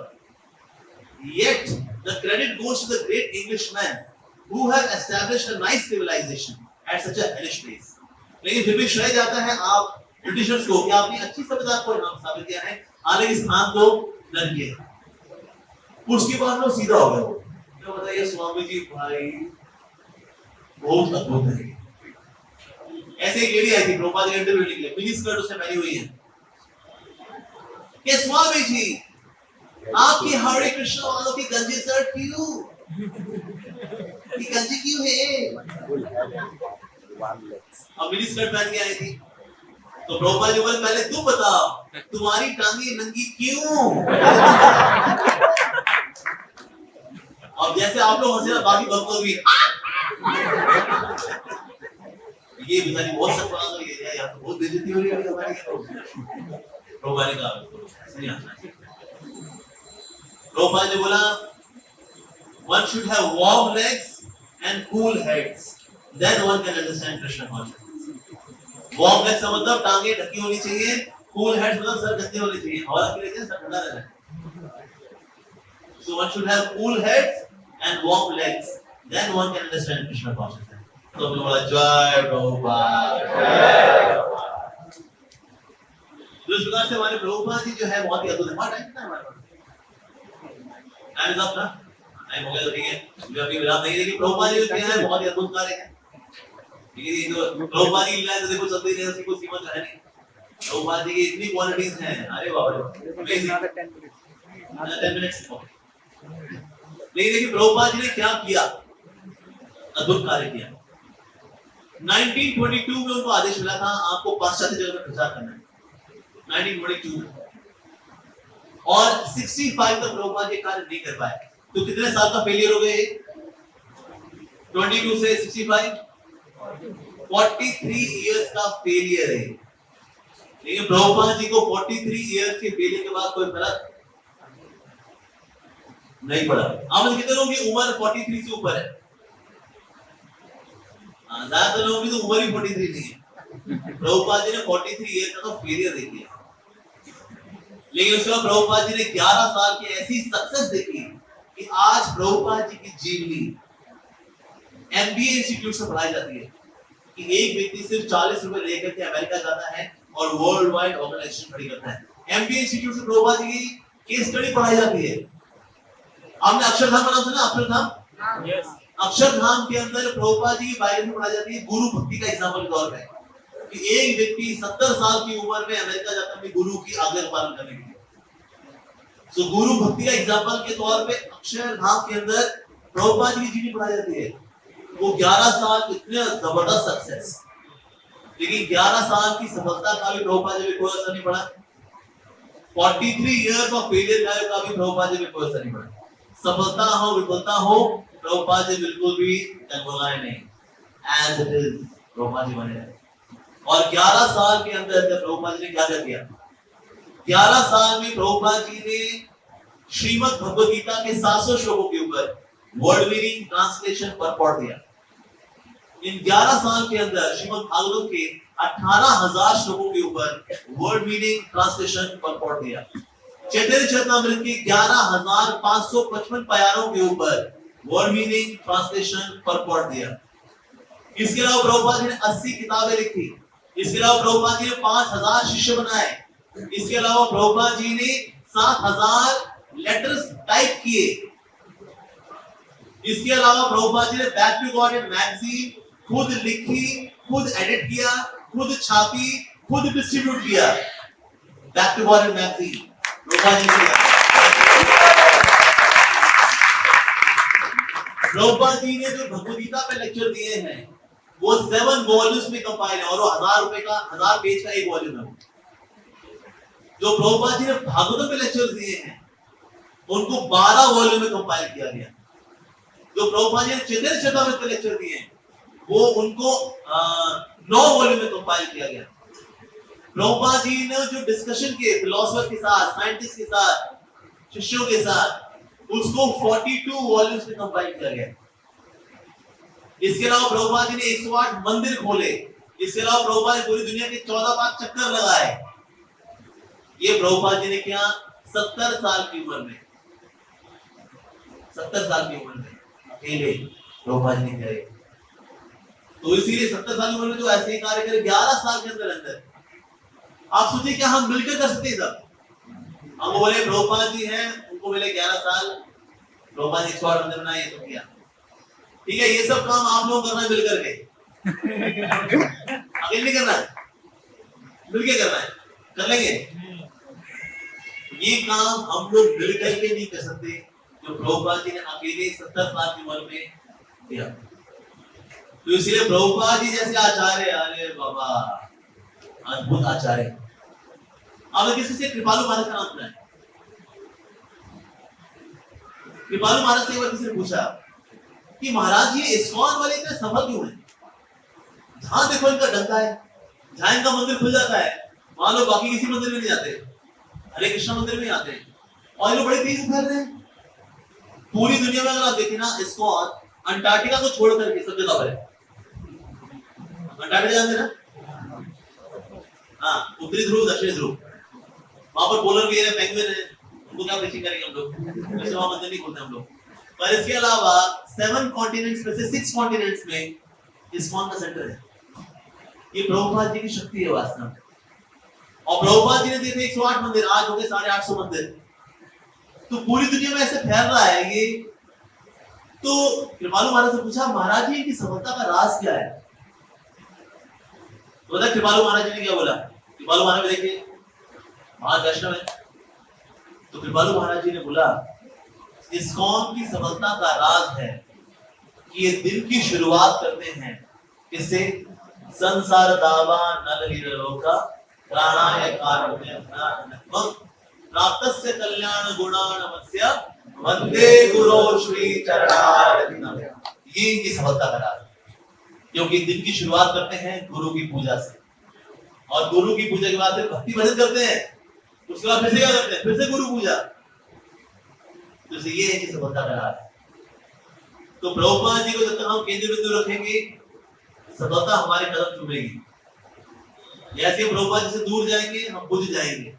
Yet the credit goes to the great Englishmen who have established a nice civilization at such a hellish place. लेकिन फिर भी श्रेय जाता है आप ब्रिटिशर्स को कि आपने अच्छी सभ्यता को नाम स्थापित किया है, हालांकि स्थान तो नरकीय है। उसके बाद वो सीधा हो गया। तो बताइए स्वामी जी भाई बहुत अद्भुत है। ऐसे एक लेडी आई थी प्रभुपाद के इंटरव्यू के लिए, मिनी स्कर्ट उसने पहनी हुई है कि स्वामी जी आपकी हरे कृष्ण वालों की गंजी शर्ट क्यों? ये गंजी क्यों है? अब मिनी स्कर्ट पहन के आई थी। तो प्रभुपाद जी बोले, पहले तुम बताओ तुम्हारी टांगे नंगी क्यों? अब जैसे आप लोग हंसे ना, बाकी भक्त लोग भी ये बेचारी बहुत सब बना रही है यार, तो बहुत बेइज्जती हो रही है हमारी। प्रभुपाद का नहीं आता। प्रभुपाद ने बोला, one should have warm legs and cool heads, then one can understand Krishna consciousness. Warm legs का मतलब टांगे ढकी होनी चाहिए, cool heads मतलब सर ढके होने चाहिए, हवा के लिए सर ठंडा रहना है। So one should have cool heads and warm legs, then one can understand Krishna consciousness. तो हमने बोला जय प्रभुपाद। इस प्रकार से हमारे प्रभुपाद जी जो है बहुत ही अद्भुत है। हमारा टाइम कितना है हमारे पास? टाइम इज अप ना? टाइम हो गया तो ठीक है, जो अभी विराम नहीं, लेकिन प्रभुपाद जी क्या है बहुत ही अद्भुत कार्य है। ठीक है, ये जो प्रभुपाद जी लीलाएं तो देखो चलती नहीं, उसकी कोई सीमा है नहीं। प्रभुपाद जी की इतनी क्वालिटीज हैं, अरे बाप रे, अमेजिंग। 10 मिनट्स। लेकिन देखिए प्रभुपाद जी ने क्या किया, अद्भुत कार्य किया। 1922 में उनको आदेश मिला था आपको पाश्चात्य जगत में प्रचार करना है, 1922 में। और 65 तक प्रभुपाद जी कार्य नहीं कर पाए। तो कितने साल का फेलियर हो गए? 22 से 65, 43 इयर्स का फेलियर है। लेकिन प्रभुपाद जी को 43 इयर्स के फेलियर के बाद कोई फर्क नहीं पड़ा। आप कितने लोगों की उम्र 43 से ऊपर है? ज्यादातर लोगों की तो उम्र ही 43 नहीं है। प्रभुपाद जी ने 43 ईयर का तो फेलियर देख लिया, लेकिन उसके बाद प्रभुपाद जी ने 11 साल की ऐसी सक्सेस देखी कि आज प्रभुपाद जी की जीवनी एमबीए इंस्टीट्यूट से पढ़ाई जाती है कि एक व्यक्ति सिर्फ 40 रुपए लेकर के अमेरिका जाता है और वर्ल्ड वाइड ऑर्गेनाइजेशन खड़ी करता है। एमबीए इंस्टीट्यूट से प्रभुपाद जी की केस स्टडी पढ़ाई जाती है। आपने अक्षरधाम का नाम सुना? अक्षरधाम, यस। अक्षरधाम के अंदर प्रभुपाद जी की बायोग्राफी पढ़ाई जाती है गुरु भक्ति का एग्जाम्पल के तौर पे कि एक व्यक्ति 70 साल की उम्र में अमेरिका जाता है अपने गुरु की आज्ञा का पालन करने के लिए। तो गुरु भक्ति का एग्जाम्पल के तौर पे अक्षरधाम के अंदर प्रभुपाद जी की जीवनी पढ़ाई जाती है। वो 11 साल इतने जबरदस्त सक्सेस, लेकिन 11 साल की सफलता का भी प्रभुपाद जी पे कोई असर नहीं पड़ा। 43 इयर्स ऑफ फेलियर का भी प्रभुपाद जी पे कोई असर नहीं पड़ा। सफलता हो विफलता हो, प्रभुपाद जी बिल्कुल भी टंगोलाए नहीं, as it is Prabhupada ji बने रहे। और 11 साल के अंदर प्रभुपाद जी ने क्या किया? 11 साल में प्रभुपाद जी ने श्रीमद् भगवद गीता के 700 श्लोकों के ऊपर वर्ड मीनिंग ट्रांसलेशन परपॉट दिया। इन 11 साल के अंदर श्रीमद् भागवतम के 18,000 श्लोकों के ऊपर वर्ड मीनिंग ट्रांसलेशन परपॉट दिया। चैतन्य चरितमृत के 11,555 प्यारों के ऊपर वर्ड मीनिंग ट्रांसलेशन परपॉट दिया। इसके अलावा प्रभुपाद जी ने 80 किताबें लिखी। इसके अलावा प्रभुपाद जी ने 5,000 शिष्य बनाए। इसके अलावा प्रभुपाद जी ने 7,000 लेटर्स टाइप किए। इसके अलावा प्रभुपाद जी ने back to God and magazine खुद लिखी, खुद एडिट किया, खुद छापी, खुद डिस्ट्रीब्यूट किया। Back to God and magazine Prabhupad ji ने प्रभुपाद जी ने जो भगवद गीता पे लेक्चर दिए हैं वो 7 वॉल्यूम्स में कंपाइल है और वो 1000 पेज का एक वॉल्यूम है। जो प्रभुपाद जी ने भागवतम पे लेक्चर दिए हैं उनको 12 वॉल्यूम में कंपाइल किया गया। जो प्रभुपाद जी ने चैतन्य चरितमृत पे लेक्चर दिए हैं वो उनको 9 वॉल्यूम में कंपाइल किया गया। प्रभुपाद जी ने जो डिस्कशन किए फिलोसोफर के साथ, साइंटिस्ट के साथ, शिष्यों के साथ, उसको 42 वॉल्यूम्स में कंपाइल किया गया। इसके अलावा प्रभुपाद जी ने 108 मंदिर खोले। इसके अलावा प्रभुपाद जी पूरी दुनिया के 14 बार चक्कर लगाए। ये प्रभुपाद जी ने किया 70 साल की उम्र में। 70 साल की उम्र में अकेले प्रभुपाद जी ने किया। तो इसीलिए 70 साल की उम्र में जो ऐसे ही कार्य करे 11 साल के अंदर अंदर, आप सोचिए क्या हम मिलकर कर सकते हैं सब? हम बोले प्रभुपाद जी हैं, उनको मिले 11 साल, प्रभुपाद जी 108 मंदिर बनाए, ये तो किया। ठीक है, ये सब काम आप लोग करना है मिलकर के। अकेले नहीं करना है, मिलकर करना है। कर लेंगे ये काम हम लोग मिलकर के नहीं कर सकते जो प्रभुपाद जी ने अकेले 70 साल की उम्र में किया। तो इसलिए प्रभुपाद जी जैसे आचार्य, अरे बाबा अद्भुत आचार्य। अब किसी से कृपालु महाराज का नाम सुना है? कृपालु महाराज से एक बार किसी ने पूछा कि महाराज ये इस्कॉन वाले इतने सफल क्यों हैं? जहां देखो इनका डंका है, जहां इनका मंदिर खुल जाता है वहां लोग बाकी किसी मंदिर में नहीं जाते, हरे कृष्ण मंदिर में आते हैं और ये लोग बड़े तेज फैल रहे हैं। पूरी दुनिया में अगर आप देखें ना, इस्कॉन अंटार्कटिका को छोड़ करके सब जगह पर है। अंटार्कटिका जानते ना? हाँ, उत्तरी ध्रुव दक्षिणी ध्रुव, वहां पर पोलर बियर है, पेंगुइन है, उनको क्या प्रीचिंग करेंगे हम लोग? वैसे वहां मंदिर नहीं खोलते हम लोग। पर इसके अलावा 7 कॉन्टिनेंट्स में से 6 कॉन्टिनेंट्स में इस्कॉन का सेंटर है। ये प्रभुपाद जी की शक्ति है वास्तव में। और प्रभुपाद जी ने दिए थे 108 मंदिर, आज हो गए 850 मंदिर। तो पूरी दुनिया में ऐसे फैल रहा है ये। तो कृपालु महाराज से पूछा, महाराज जी की सफलता का राज क्या है? तो बता कृपालु महाराज जी ने क्या बोला? कृपालु महाराज ने देखिए महान वैष्णव है। तो कृपालु महाराज जी ने बोला, इस्कॉन की सफलता का राज है कि ये दिन की शुरुआत करते हैं इससे संसार दावा नल लीलोका प्राणाय कारुण्य प्राप्तस्य कल्याण गुणानमस्य वंदे गुरु श्री चरणारविंदम। ये इनकी सफलता का राज, क्योंकि दिन की शुरुआत करते हैं गुरु की पूजा से, और गुरु की पूजा के बाद फिर भक्ति भजन करते हैं, उसके बाद फिर से क्या करते हैं? फिर से गुरु पूजा। तो ये है कि सफलता का राज। तो प्रभुपाद जी को जब तक हम केंद्र बिंदु रखेंगे सफलता हमारे कदम चूमेगी। जैसे प्रभुपाद जी से दूर जाएंगे हम बुझ जाएंगे।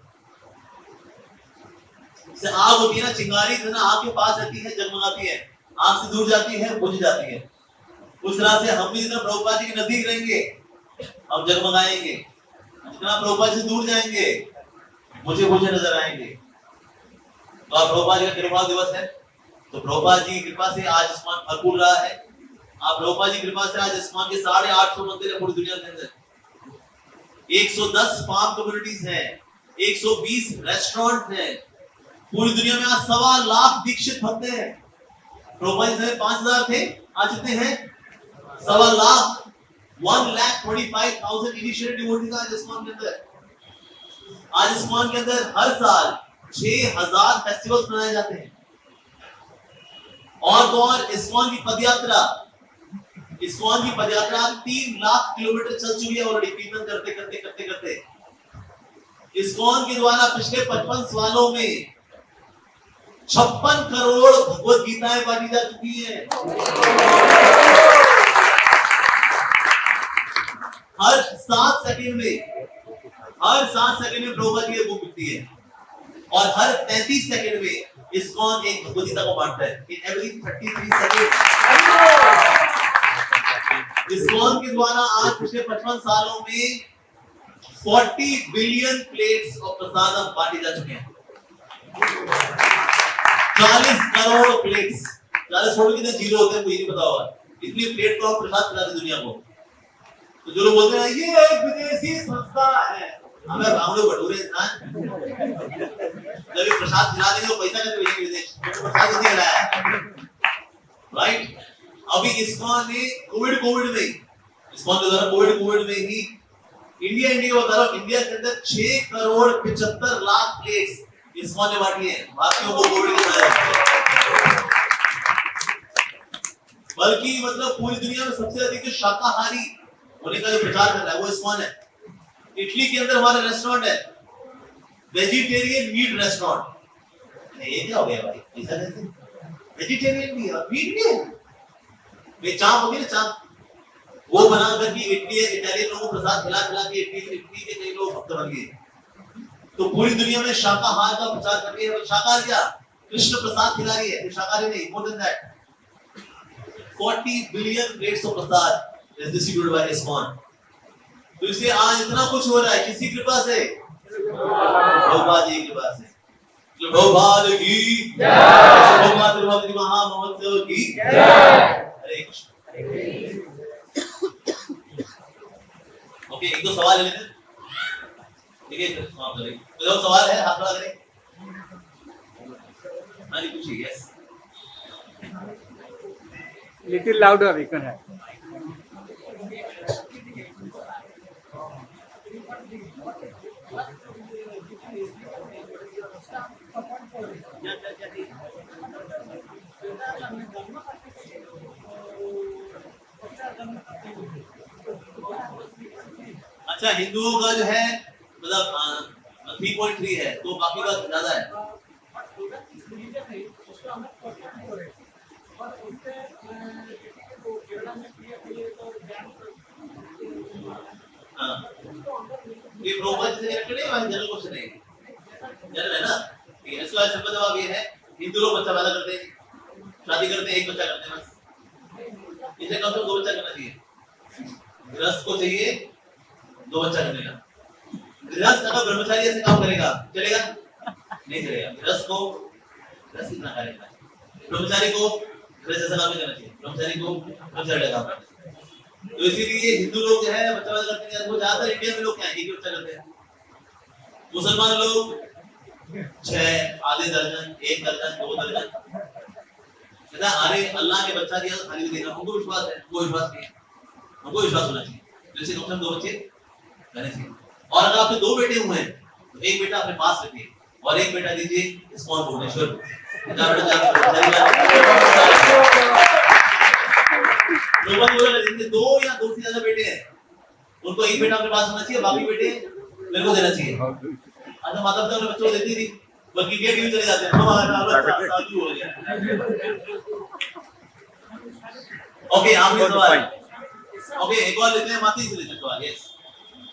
जैसे आग होती है ना, चिंगारी है ना, आग के पास रहती है जगमगाती है, आग से दूर जाती है बुझ जाती है। उस तरह से हम भी जितना प्रभुपाद जी के नजदीक रहेंगे हम जगमगाएंगे, जितना प्रभुपाद जी से दूर जाएंगे मुझे नजर आएंगे। तो आप प्रभुपाद जी का कृपा दिवस है, तो प्रभुपाद जी की कृपा से आज इस्कॉन भरपूर रहा है। आप प्रभुपाद जी की कृपा से आज इस्कॉन के 850 मंदिर है पूरी दुनिया के अंदर, 110 फार्म कम्युनिटीज हैं, 120 रेस्टोरेंट हैं। पूरी दुनिया में आज 1.25 लाख दीक्षित भक्त हैं। प्रभुपाद जी 5,000 थे, आज कितने हैं? 1.25 लाख, 1,25,000 इनिशिएटेड डिवोटीज आज इस्कॉन के अंदर। आज इस्कॉन के अंदर हर साल 6,000 फेस्टिवल्स मनाए जाते हैं। और तो और इस्कॉन की पदयात्रा 3 लाख किलोमीटर चल चुकी है ऑलरेडी, कीर्तन करते करते करते करते। इस्कॉन के द्वारा पिछले 55 सालों में 56 करोड़ भगवत गीताएं बांटी जा चुकी है। हर 7 सेकंड में प्रभुपाद की बुक बिकती है और हर 33 सेकंड में इस्कॉन एक भगवत गीता को बांटता है। इन एवरी 33 सेकंड इस्कॉन के द्वारा आज पिछले 55 सालों में 40 बिलियन प्लेट्स ऑफ प्रसादम बांटे जा चुके हैं। 40 करोड़ प्लेट्स। 40 करोड़ कितने जीरो होते हैं मुझे नहीं पता होगा। इतनी प्लेट को हम प्रसाद खिलाते दुनिया को। तो जो लोग बोलते हैं ये एक विदेशी संस्था है, हमें भावड़े भटूरे इंसान जब ये प्रसाद खिला देंगे तो पैसा कैसे भेजेंगे विदेश? तो प्रसाद कैसे खिलाया, राइट? अभी इस्कॉन ने कोविड में इस्कॉन के द्वारा कोविड में ही इंडिया बता रहा हूं, इंडिया के अंदर 6 करोड़ 75 लाख प्लेट्स इस्कॉन ने बांटी है भारतीयों को कोविड के दौरान। बल्कि मतलब पूरी दुनिया में सबसे अधिक जो शाकाहारी होने का जो प्रचार कर रहा है वो इस्कॉन है। इटली के अंदर हमारा रेस्टोरेंट है, वेजिटेरियन मीट रेस्टोरेंट। ये क्या हो गया भाई, ऐसा कैसे? वेजिटेरियन भी है, मीट भी है। वे चाप होगी ना, चाप वो बना करके इटालियन लोगों को प्रसाद खिला के इटली के कई लोग भक्त बन गए। तो पूरी दुनिया में शाकाहार का प्रचार कर रही है। शाकाहार क्या? कृष्ण प्रसाद खिला रही है, शाकाहारी नहीं। More than that 40 billion plates of Prasad is distributed by ISKCON। तो इसलिए आज इतना कुछ हो रहा है किसी कृपा से, प्रभुपाद जी की कृपा से। प्रभुपाद की जय, प्रभुपाद त्रिभुवन महामहोत्सव की जय। हरे कृष्ण। ओके, एक दो सवाल ले लेते हैं, ठीक है? समाप्त करें। कोई और सवाल है? हाथ खड़ा करें। हाँ जी, पूछिए। Yes, little louder we can have। अच्छा, हिंदुओं का जो है मतलब 3.3 है, तो बाकी का ज्यादा है। हाँ, ये प्रभुपाद जी से कनेक्टेड है या जनरल क्वेश्चन है? जनरल है ना? ठीक है। इसका सिंपल जवाब ये है, हिंदू लोग बच्चा पैदा करते हैं, शादी करते हैं, एक बच्चा करते हैं बस। इसे कम से कम 2 बच्चा करना चाहिए। गृहस्थ को चाहिए 2 बच्चा करने का। गृहस्थ अगर ब्रह्मचारी ऐसे काम करेगा चलेगा? नहीं चलेगा। गृहस्थ गृहस्थ कितना करेगा? ब्रह्मचारी को गृहस्थ ऐसा काम नहीं करना चाहिए, ब्रह्मचारी को ब्रह्मचारी का काम। तो इसीलिए हिंदू लोग जो है बच्चा पैदा करते हैं। वो ज्यादातर इंडिया में लोग क्या है, एक बच्चा करते हैं। मुसलमान लोग 6, आधे दर्जन, 1 दर्जन, 2 दर्जन। अरे अल्लाह ने बच्चा दिया तो खाली देगा, हमको विश्वास है, वो विश्वास नहीं है। हमको विश्वास होना चाहिए, जैसे कम से कम 2 बच्चे करने चाहिए। और अगर आपके 2 बेटे हुए हैं तो एक बेटा अपने पास रखिए और एक बेटा दीजिए इस्कॉन भुवनेश्वर। जिनके 2 या 2 से ज्यादा बेटे हैं उनको एक बेटा अपने पास होना चाहिए, बाकी बेटे मेरे को देना चाहिए। अच्छा, माता पिता अपने बच्चों को देती थी, बल्कि गेट भी चले जाते हैं, हमारा बच्चा साधु हो गया। ओके, आपने सवाल। ओके, एक और लेते हैं, माता जी से लेते हैं सवाल। Yes,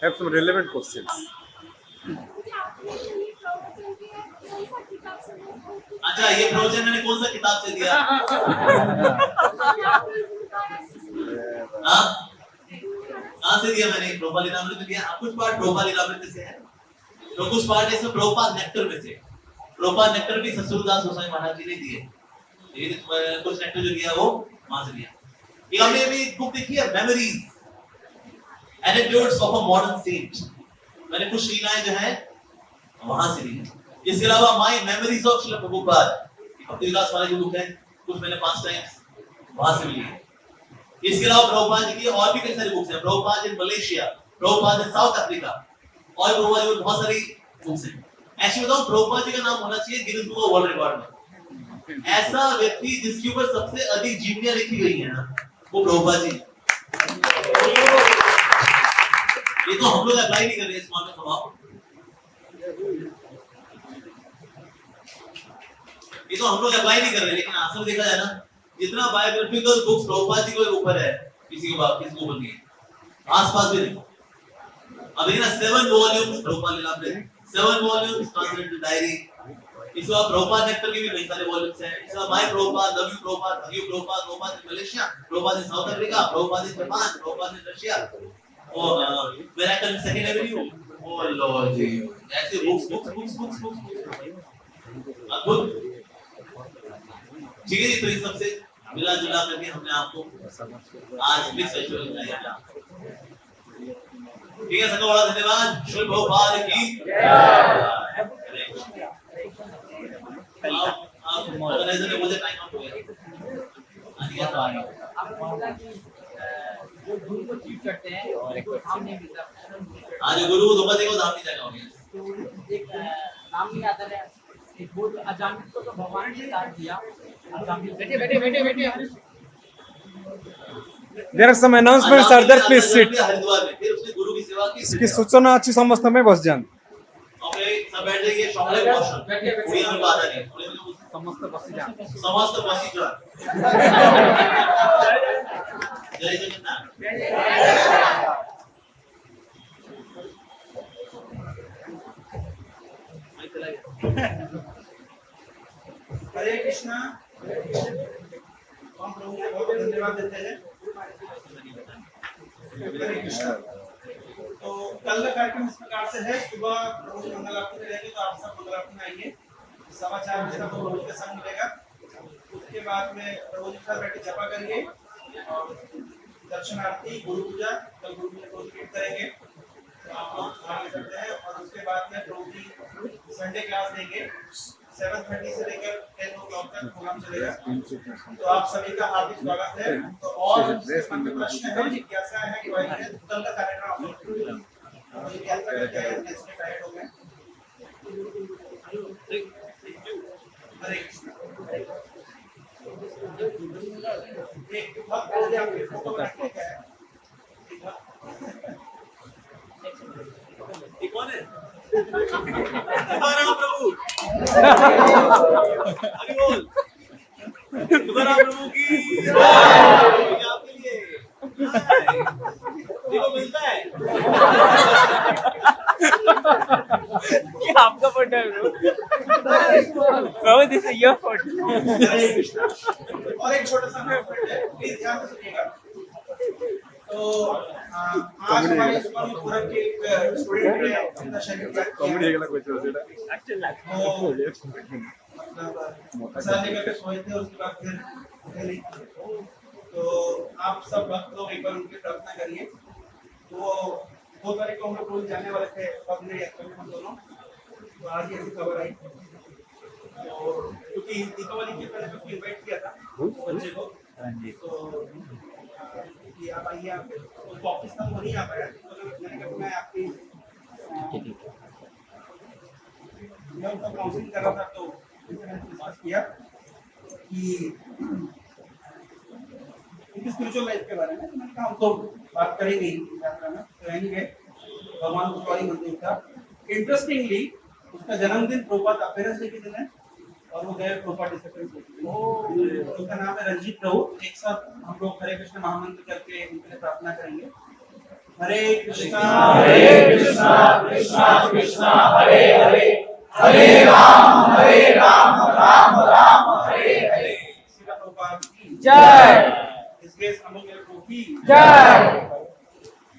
have some relevant questions। अच्छा, ये प्रवचन मैंने कौन सा किताब से दिया? कहाँ से दिया मैंने? प्रभुपाद लीलामृत में दिया। कुछ पार्ट प्रभुपाद लीलामृत से है, तो कुछ पार्ट इसमें प्रभुपाद नेक्टर में से। प्रभुपाद नेक्टर भी ससुरदास गोसाई महाराज जी ने दिए, लेकिन कुछ नेक्टर जो दिया वो वहां से दिया। ये हमने अभी बुक देखी है, memories anecdotes of a modern saint. मैंने कुछ लीलाएं जो है वहां से ली। इसके अलावा my memories of Srila Prabhupada, भक्ति विलास वाला जो बुक है, कुछ मैंने 5 टाइम्स वहां से ली है। इसके अलावा प्रभुपाद जी की और भी कई सारी बुक्स हैं। Prabhupada in Malaysia, Prabhupad in South Africa, और प्रभुपाद जी की बहुत सारी बुक्स हैं। ऐसे बताऊं, प्रभुपाद जी का नाम होना चाहिए Guinness book of world record में। ऐसा व्यक्ति जिसके ऊपर सबसे अधिक जीवनियां लिखी गई है ना, वो प्रभुपाद जी। ये तो हम लोग अप्लाई नहीं कर रहे इस मामले में। ये तो हम लोग अप्लाई नहीं कर रहे, लेकिन आंसर देखा जाए ना, जितना बायोग्राफिकल बुक्स प्रभुपाद जी के ऊपर है, किसी के बाप किसी को ऊपर नहीं है, आसपास भी नहीं। अब देखना 7 वॉल्यूम्स प्रभुपाद ने नाम दे, 7 वॉल्यूम्स ट्रांसलेटेड डायरी। इसके बाद प्रभुपाद नेक्टर के भी कई सारे वॉल्यूम्स हैं। इसके बाद my Prabhupad, love you Prabhupad, hug you Prabhupad, Prabhupad in Malaysia, Prabhupad in South Africa, Prabhupad in Japan, Prabhupad in Russia, और miracle in Second Avenue. O Lord ji, ऐसे बुक्स अद्भुत। ठीक है जी, तो इन सबसे मिला जुला करके हमने आपको आज मिक्स फेस्टिवल बनाया। ठीक है, सबका बड़ा धन्यवाद। शुभ प्रभात की जय। आप ऑर्गेनाइजर ने मुझे टाइम अप हो गया। जो गुरु को चीट करते हैं और एक धाम नहीं मिलता। आज गुरु को धोखा देगा, धाम नहीं जाएगा हो गया। तो एक नाम नहीं आता है, एक बहुत अजामिल को तो भगवान ने साथ दिया। बैठे। There are some announcements are there, please sit. Haridwar में फिर उसने गुरु की सेवा की। इसकी सूचना अच्छी समझते में बस जान। ओके, सब बैठ जाइए। शॉर्ट क्वेश्चन उड़िया में बात नहीं, उड़िया में समस्त बसी जान। जय जगन्नाथ। हरे कृष्णा। हम प्रभु को बहुत धन्यवाद देते हैं। हरे कृष्णा। तो कल का कार्यक्रम इस प्रकार से है, सुबह प्रभु जी मंगल आरती करेंगे, तो आप सब मंगल आरती में आइए। 4:15 बजे तक प्रभु जी का संग मिलेगा। उसके बाद में प्रभु जी के साथ बैठ के जपा करिए और दर्शन आरती, गुरु पूजा, कल गुरु पूजा को रिपीट करेंगे, तो आप लोग भाग ले सकते हैं। और उसके बाद में प्रभु जी संडे क्लास देंगे, 7:30 से लेकर 10 o'clock तक प्रोग्राम चलेगा। तो आप सभी का हार्दिक स्वागत है। तो और मन में प्रश्न है, जिज्ञासा है कि भाई कल का कार्यक्रम आप लोग जिज्ञासा करके आए, कैसे टाइट हो गए। हरे कृष्ण। एक भक्त बोले आपके फोटो रखने का है। ये कौन है? प्रभु हरि बोल। प्रभु की जय। आपके लिए देखो मिलता है। ये आपका फोटो है bro, this is your photo. Hare Krishna. और एक छोटा सा announcement है, प्लीज ध्यान से सुनिएगा। तो आज हमारे स्कूल में पूरा के एक स्टूडेंट ने अपना शरीर त्याग किया। मतलब सर लेकर के सोए थे, उसके बाद फिर उठे नहीं। तो आप सब भक्त लोग एक बार उनकी प्रार्थना करिए। तो 2 तारीख को हम लोग रोज जाने वाले थे पगड़ी यात्रा में, हम दोनों। तो आज ऐसी खबर आई, तो क्योंकि दीपावली के पहले उसको इनवाइट किया था बच्चे को, तो कि आप आइए। आप तो ऑफिस तक वो नहीं आ पाया, तो मैंने कहा मैं आपकी मैं उनका काउंसलिंग कर रहा था, तो मैंने डिस्कस किया कि उनकी स्पिरिचुअल लाइफ के बारे में। तो मैंने कहा हम तो बात करेंगे यात्रा में। तो एनीवे भगवान को सॉरी मंदिर था। इंटरेस्टिंगली उसका जन्मदिन प्रभुपाद अपीयरेंस डे के दिन है, और वो गए प्रभुपाद डिसेंबर को। उनका नाम है रंजीत प्रभु। एक साथ हम लोग हरे कृष्ण महामंत्र करके उनके लिए प्रार्थना करेंगे। हरे कृष्णा कृष्णा कृष्णा हरे हरे, हरे राम राम राम हरे हरे। श्री प्रभुपाद की जय। इस केस हम लोग की जय।